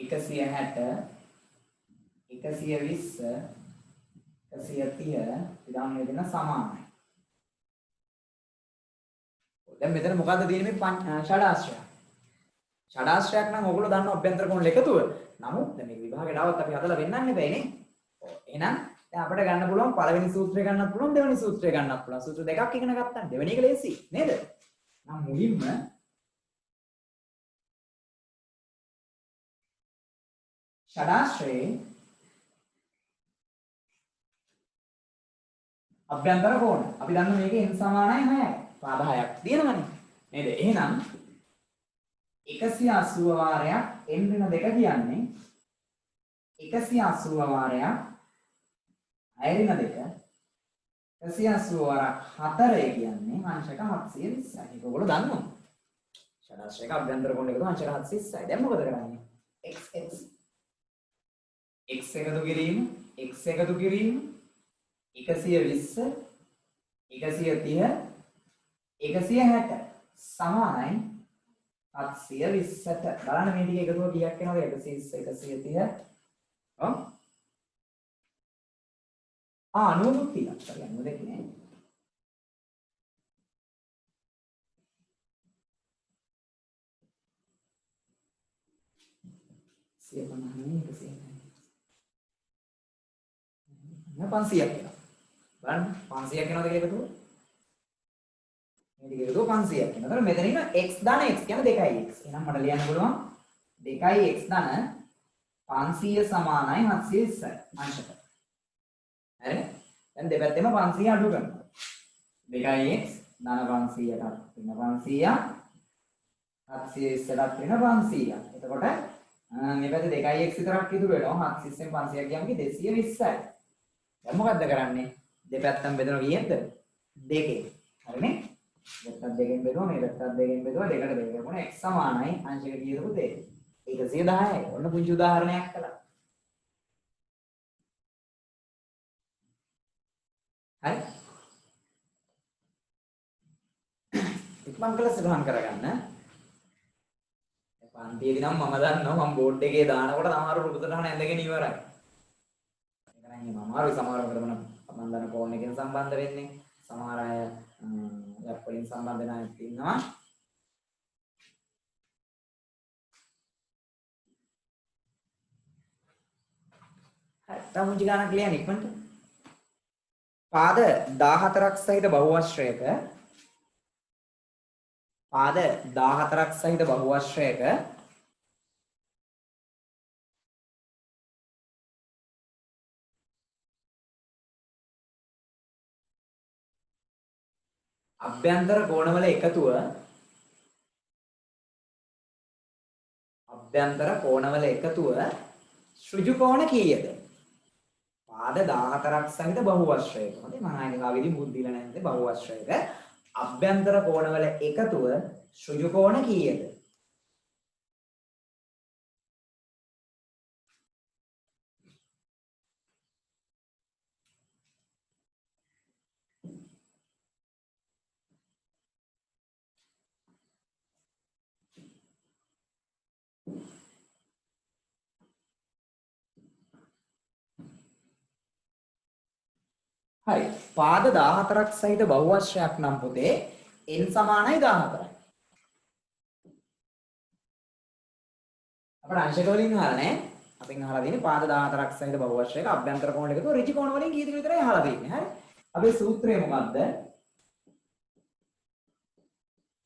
160 120 130 විධානය දෙන සමානයි. දැන් මෙතන මොකද්ද තියෙන්නේ මේ ෂඩාශ්‍රය. ෂඩාශ්‍රයක් නම් ඔයගොල්ලෝ දන්නවා අභ්‍යන්තර කෝණ එකතුව. නමුත් දැන් මේක විභාගයට આવත් අපි හදලා වෙන්නන්නේ බෑනේ. ඔව් එහෙනම් දැන් අපිට ගන්න පුළුවන් පළවෙනි සූත්‍රය ගන්නත් පුළුවන් දෙවෙනි සූත්‍රය ගන්නත් පුළුවන්. සූත්‍ර දෙකක් ඉගෙන ගත්තා. දෙවෙනි එක ලේසි නේද? නම් මුලින්ම ෂඩාශ්‍රයේ අභ්‍යන්තර කෝණ. අපි දන්නවා මේකේ n සමානයි 6යි. පාද 6ක් තියෙනවනේ. නේද? එහෙනම් 180 වාරයක් n ඍණ 2 කියන්නේ 180 වාරයක් 6 ඍණ 2 180 වාරක් 4 කියන්නේ අංශක 720යි. ඒක ඔයගොල්ලෝ දන්නවා. ෂඩාශ්‍රයක අභ්‍යන්තර කෝණ එකතු අංශක 720යි. දැන් මොකද කරන්නේ? x එකතු කිරීම 120 130 160 සමානයි 720ට. බලන්න මේ ටික එකතුව කීයක් වෙනවද? 120 130 ඔව් 90ක් තියෙනවා. හරි 90 නේ. සිය 50 500ක් වෙනවා. බලන්න 500ක් වෙනවද කියලා එකතුව? මේ ටික එකතුව 500ක් වෙනවා. එතකොට මෙතන ඉන්න x ධන x කියන්නේ 2x. එහෙනම් මට ලියන්න පුළුවන් 2x ධන 500 සමානයි 720යි අංශක. හරි? දැන් දෙපැත්තෙම 500 අඩු කරනවා. 2x ධන 500ට වෙන 500ක් 720ට වෙන 500ක්. එතකොට මේ පැත්තේ 2x විතරක් ඉතුරු වෙනවා. 720න් 500ක් ගියාම 220යි. දැන් මොකද්ද කරන්නේ? දෙපැත්තම බෙදනවා කීයද? 2කින්. හරිනේ? දෙපැත්ත දෙකෙන් බෙදුවා මේ පැත්තත් දෙකෙන් බෙදුවා දෙකට දෙක කරපුවා x සමානයි අංශක කීයද පුතේ? 110යි. ඔන්න පුංචි උදාහරණයක් කළා. හරි? ඉක්මන් කළ සටහන් කරගන්න. පන්තියේදී නම් මම දන්නවා මම බෝඩ් එකේ දානකොට සමහර රුකුතට ඇඳගෙන ඉවරයි. ඒක නම් අමාරුයි සමහරවට මම දන්න ෆෝන් එකෙන් සම්බන්ධ වෙන්නේ. සමහර අය ඇප් වලින් සම්බන්ධ වෙන අය ඉන්නවා. හරි තමුන්ජි ගානක් ලියන්න ඉක්මනට. පාද 14ක් සහිත බහුවශ්‍රයක පාද 14ක් සහිත බහුවශ්‍රයක අභ්‍යන්තර කෝණවල එකතුව ඍජු කෝණ කීයද? පාද 14ක් සහිත බහුවශ්‍රයක. හරි මම ආයෙත් ආවෙදි මුත් දීලා නැන්ද බහුවශ්‍රයක අභ්‍යන්තර කෝණවල එකතුව ඍජු කෝණ කීයද? හරි පාද 14ක් සහිත බහුවශ්‍රයක් නම් පුතේ n සමානයි 14යි. අපේ අංශක වලින් අහලා නැහැ. අපෙන් අහලා තියෙන්නේ පාද 14ක් සහිත බහුවශ්‍රයක අභ්‍යන්තර කෝණ එකතු ඍජු කෝණ වලින් කීයද විතරයි අහලා තියෙන්නේ. හරි. අපේ සූත්‍රය මොකද්ද?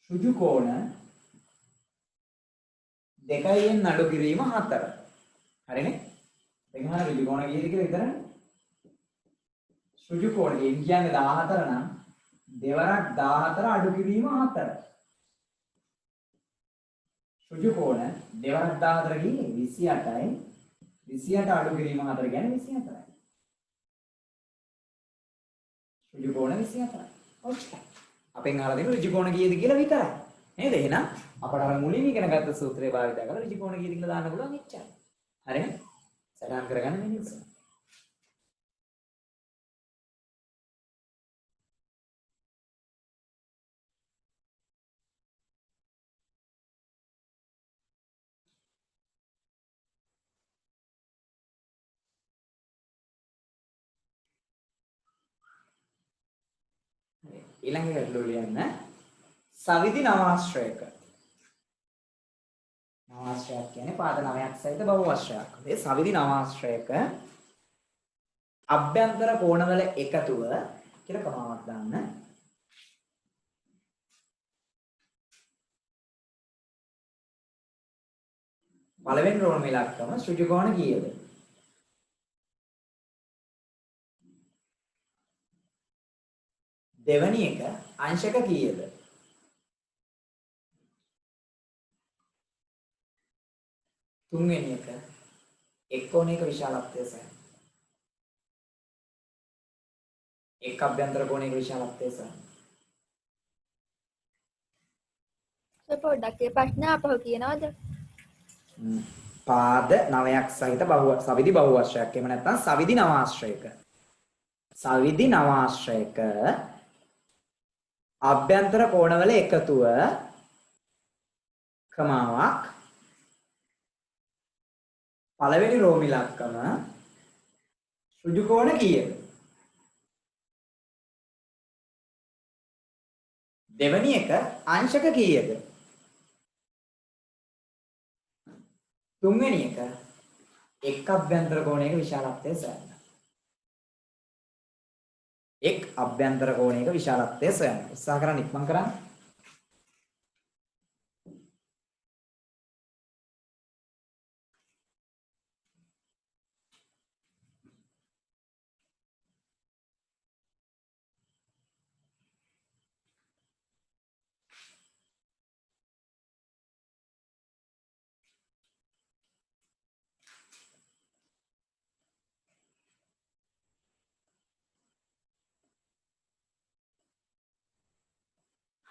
ඍජු කෝණ දෙකයෙන් නඩු කිරීම 4. හරිනේ? දැන් අහන ඍජු කෝණ කීයද කියලා විතරනේ. ඍජු කෝණ කියන්නේ 14 නම් දෙවරක් 14 අඩු කිරීම 4. ඍජු කෝණ දෙවරක් 14 කියන්නේ 28යි. 28 අඩු කිරීම 4 කියන්නේ 24යි. ඍජු කෝණ 24යි. ඔච්චරයි. අපෙන් අහලා තියෙන ඍජු කෝණ කීයද කියලා විතරයි. නේද? එහෙනම් අපට අර මුලින්ම ඉගෙන ගත්ත සූත්‍රය භාවිත කරලා ඍජු කෝණ කීයද කියලා දාන්න පුළුවන් එච්චරයි. හරිනේ? සටහන් කරගන්න මේ නිසා. ඊළඟ ගැටලුව ලියන්න. සවිදි නවාශ්‍රයක. නවාශ්‍රයක් කියන්නේ පාද 9ක් සහිත බහුවශ්‍රයක්. මේ සවිදි නවාශ්‍රයක අභ්‍යන්තර කෝණවල එකතුව කියලා කමාවක් දාන්න. පළවෙනි රෝම ඉලක්කම ඍජු කෝණ කීයද? දෙවැනි එක අංශක කීයද? තුන්වෙනි එක එක් කෝණයක විශාලත්වය සහ එක් අභ්‍යන්තර කෝණයක විශාලත්වය සහ පොඩ්ඩක් ඒ ප්‍රශ්න අපහු කියනවද? පාද 9ක් සහිත සවිදි බහුවශ්‍රයක්. එහෙම නැත්නම් සවිදි නවාශ්‍රයක. සවිදි නවාශ්‍රයක අභ්‍යන්තර කෝණවල එකතුව කමාවක් පළවෙනි රෝම ඉලක්කම ඍජු කෝණ කීයද? දෙවැනි එක අංශක කීයද? තුන්වෙනි එක එක් අභ්‍යන්තර කෝණයක විශාලත්වය සොයන්න. එක් අභ්‍යන්තර කෝණයක විශාලත්වය සොයන්න. උත්සාහ කරන්න ඉක්මන් කරන්න.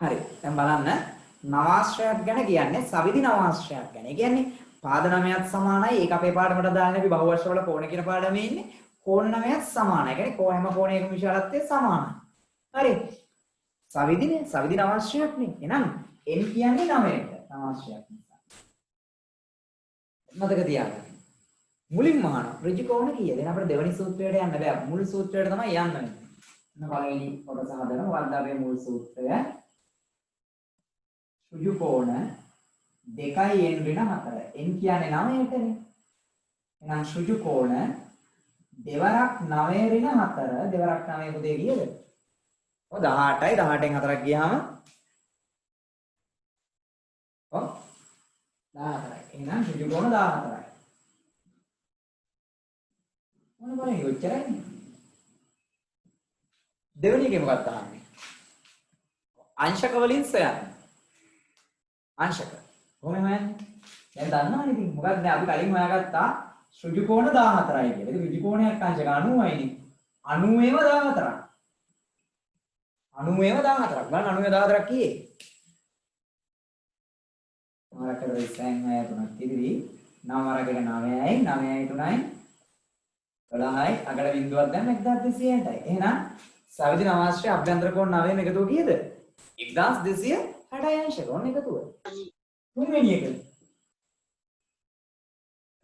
හරි. දැන් බලන්න නවාශ්‍රයක් ගැන කියන්නේ සවිදි නවාශ්‍රයක් ගැන. ඒ කියන්නේ පාද 9ක් සමානයි. ඒක අපේ පාඩමට දාන්නේ අපි බහුවශ්‍ර වල කෝණ කියන පාඩමේ ඉන්නේ. කෝණ 9ක් සමානයි. ඒ කියන්නේ හැම කෝණයකම විශාලත්වය සමානයි. හරි. සවිදිනේ සවිදි නවාශ්‍රයක් නේ. එහෙනම් n කියන්නේ 9ට නවාශ්‍රයක් නිසා. මතක තියාගන්න. මුලින්ම අහන ඍජු කෝණ කීයද? එහෙනම් අපිට දෙවෙනි සූත්‍රයට යන්න බෑ. මුල් සූත්‍රයට තමයි යන්න වෙන්නේ. පළවෙනි කොටස හදන මොකක්ද අපේ මුල් සූත්‍රය? ඍජු කෝණ 2යි n ඍණ 4. n කියන්නේ 9ටනේ. එහෙනම් ඍජු කෝණ දෙවරක් 9 ඍණ 4 දෙවරක් 9 පුතේ කීයද? ඔව් 18යි 18න් 4ක් ගියාම ඔව් 14යි. එහෙනම් ඍජු කෝණ 14යි. මොන බලන්නේ ඔච්චරයි. දෙවෙනි එකේ මොකක්ද අහන්නේ? අංශක වලින් සොයන්න. අංශක. කොහොමද හොයන්නේ? දැන් දන්නවනේ ඉතින් මොකක්ද අපි කලින් හොයාගත්තා ඍජු කෝණ 14යි කියලා. ඒක ඍජු කෝණයක් අංශක 90යිනේ. 90ේම 14ක්. 90ේම 14ක්. බලන්න 90 14ක් කීයේ? මාරකට ඉස්සෙන් අය තුනක් ඉදිරි 9 වරක 9යි 9යි 3යි 12යි අගට බිඳුවක් දැම්ම 1260යි. එහෙනම් සවිදි නවාශ්‍රය අභ්‍යන්තර කෝණ 9ම එකතුව කීයද? 1260යි අංශක. ඔන්න එකතුව. තුන්වෙනි එක.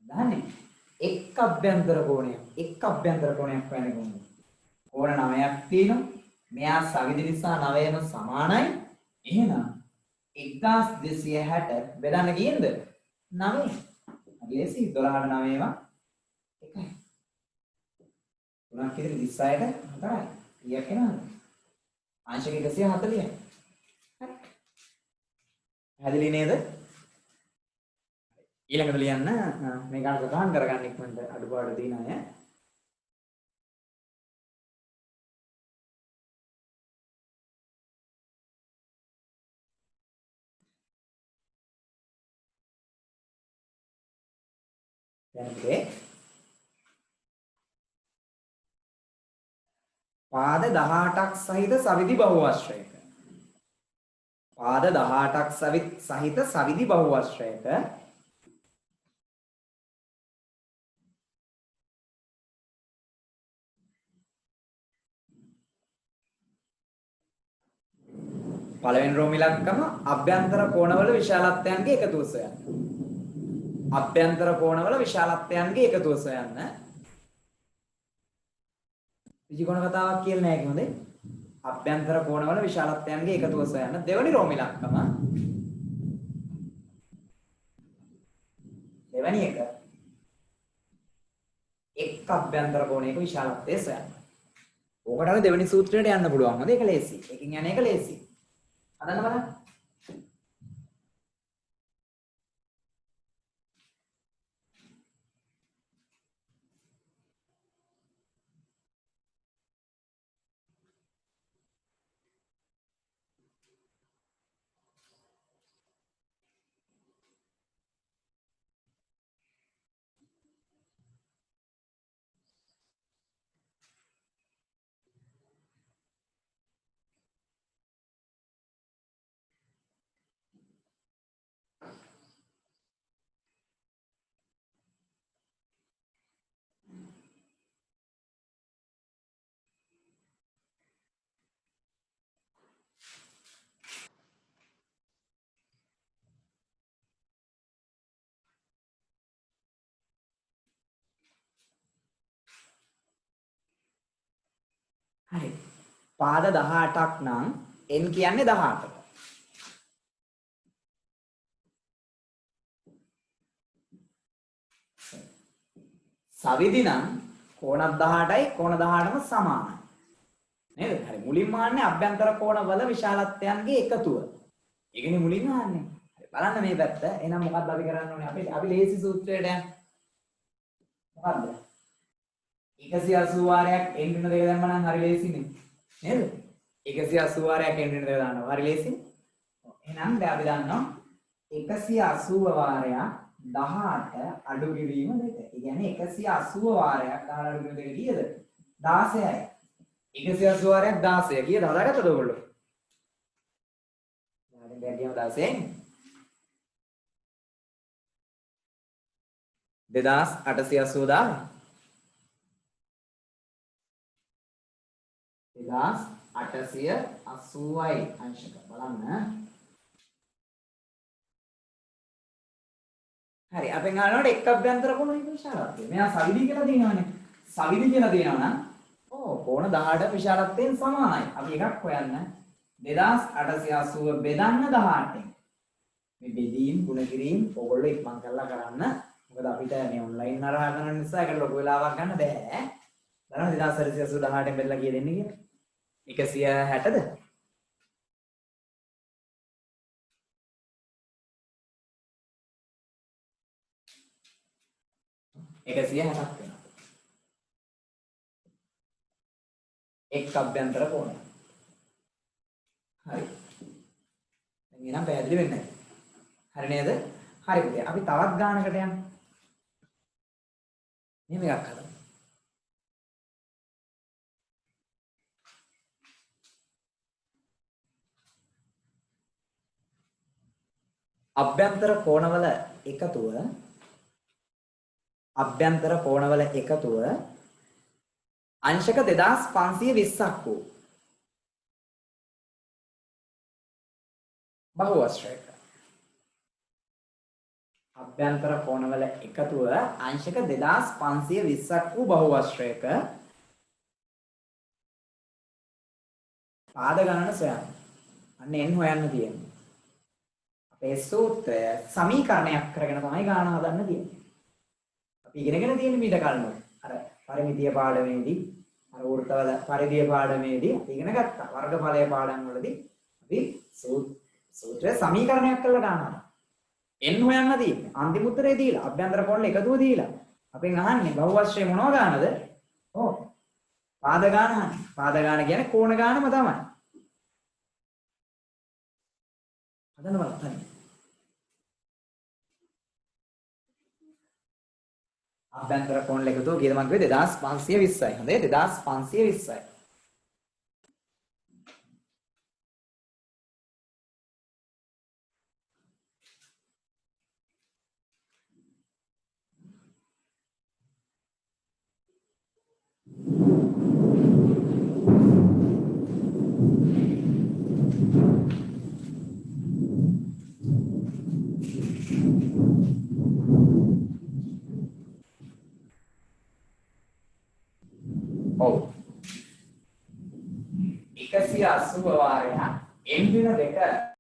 දහන්නේ එක් අභ්‍යන්තර කෝණයක්. එක් අභ්‍යන්තර කෝණයක් වෙන්නේ කොහොමද? කෝණ 9ක් තියෙනවා. මෙයා සවිදි නිසා 9ම සමානයි. එහෙනම් 1260 බෙදන්න කීයද? 9. අගේසි 12ට 9ම එකයි. 3ක් ඉතින් 26ට 4යි. කීයක් එනවද? අංශක 140යි. හරි. පැහැදිලි නේද? ඊළඟට ලියන්න මේ ගාන ප්‍රධාන කරගන්න ඉක්මනට අඩුපාඩු දින අය. දැන් පාද 18ක් සහිත සවිදි බහුවශ්‍රයක. පාද 18ක් සහිත සවිදි බහුවශ්‍රයක පළවෙනි රෝම ඉලක්කම අභ්‍යන්තර කෝණවල විශාලත්වයන්ගේ එකතුව සොයන්න. අභ්‍යන්තර කෝණවල විශාලත්වයන්ගේ එකතුව සොයන්න. ඍජු කෝණ කතාවක් කියලා නෑ කිව්වද? අභ්‍යන්තර කෝණවල විශාලත්වයන්ගේ එකතුව සොයන්න. දෙවැනි රෝම ඉලක්කම. දෙවැනි එක එක් අභ්‍යන්තර කෝණයක විශාලත්වය සොයන්න. ඕකට අපි දෙවෙනි සූත්‍රයට යන්න පුළුවන්. හොඳ ඒක ලේසි. එකකින් යන එක ලේසි. හදන්න බලන්න. හරි. පාද 18ක් නම් n කියන්නේ 18ට. සවිදි නම් කෝණ 18යි කෝණ 18ම සමානයි. නේද? හරි. මුලින්ම ආන්නේ අභ්‍යන්තර කෝණවල විශාලත්වයන්ගේ එකතුව. ඒකනේ මුලින්ම ආන්නේ. හරි. බලන්න මේ පැත්ත. එහෙනම් මොකක්ද අපි කරන්න ඕනේ? අපි ලේසි සූත්‍රයට යන්න. මොකද්ද? 180 වාරයක් n ඍණ දෙක දැම්ම නම් හරි ලේසිනේ. නේද? 180 වාරයක් n ඍණ දෙක දානවා. හරි ලේසිනේ. එහෙනම් දැන් අපි දන්නවා 180 වාරයක් 18 අඩු කිරීම 2. ඒ කියන්නේ 180 වාරයක් 18 අඩු කිරීම 2 කීයද? 16යි. 180 වාරයක් 16 කීයද හදාගත්තද ඔයගොල්ලෝ? දැන් දැන් 16යි. 2880 දාන්න. 2880යි අංශක බලන්න. හරි අපෙන් අහනකොට එක් අභ්‍යන්තර කෝණ විශාලත්වය. මෙයා සවිදි කියලා දිනවනේ. සවිදි කියලා දිනනවා නම් කෝණ 18 විශාලත්වයෙන් සමානයි. අපි එකක් හොයන්න. 2880 බෙදන්න 18න්. මේ බෙදීම් ගුණ කිරීම ඕගොල්ලෝ ඉක්මන් කරලා කරන්න. මොකද අපිට මේ ඔන්ලයින් හරහා කරන නිසා ඒකට ලොකු වෙලාවක් ගන්න බෑ. බලන්න 2880 18න් බෙදලා කීය දෙන්නේ කියලා. 160ද? එකසිය 60ක් වෙනවා. එක් අභ්‍යන්තර කෝණය. හරි. දැන් එනම් පැහැදිලි වෙන්නේ නැහැ. හරි නේද? හරි පුතේ. අපි තවත් ගානකට යමු. මෙහෙම එකක් හදමු. අභ්‍යන්තර කෝණවල එකතුව අංශක 2520ක් වූ බහුවස්ත්‍රයක. අභ්‍යන්තර කෝණවල එකතුව අංශක 2520ක් වූ බහුවස්ත්‍රයක පාද ගණන සොයන්න. අන්න n හොයන්න තියෙන්නේ. අපේ සූත්‍රය සමීකරණයක් කරගෙන තමයි ගාන හදන්න තියෙන්නේ. අපි ඉගෙනගෙන තියෙන මීට කලින් අර පරිමිතිය පාඩමේදී අර වෘත්තවල පරිධිය පාඩමේදී අපි ඉගෙන ගත්තා. වර්ගඵලය පාඩම් වලදී අපි සූත්‍රය සමීකරණයක් කරලා ගන්නවා. n හොයන්න තියෙන්නේ. අන්තිම උත්තරේ දීලා අභ්‍යන්තර කෝණ එකතුව දීලා අපෙන් අහන්නේ බහුවස්ත්‍රය මොනවා ගානද? ඔව්. පාද ගාන අහන්නේ. පාද ගාන කියන්නේ කෝණ ගානම තමයි. හදන්න බලන්න. අභ්‍යන්තර කෝණ එකතුව කීයද මම කිව්වේ 2520යි. හොඳේ 2520යි. ඔව්. 180 180 වාරයක් n දින 2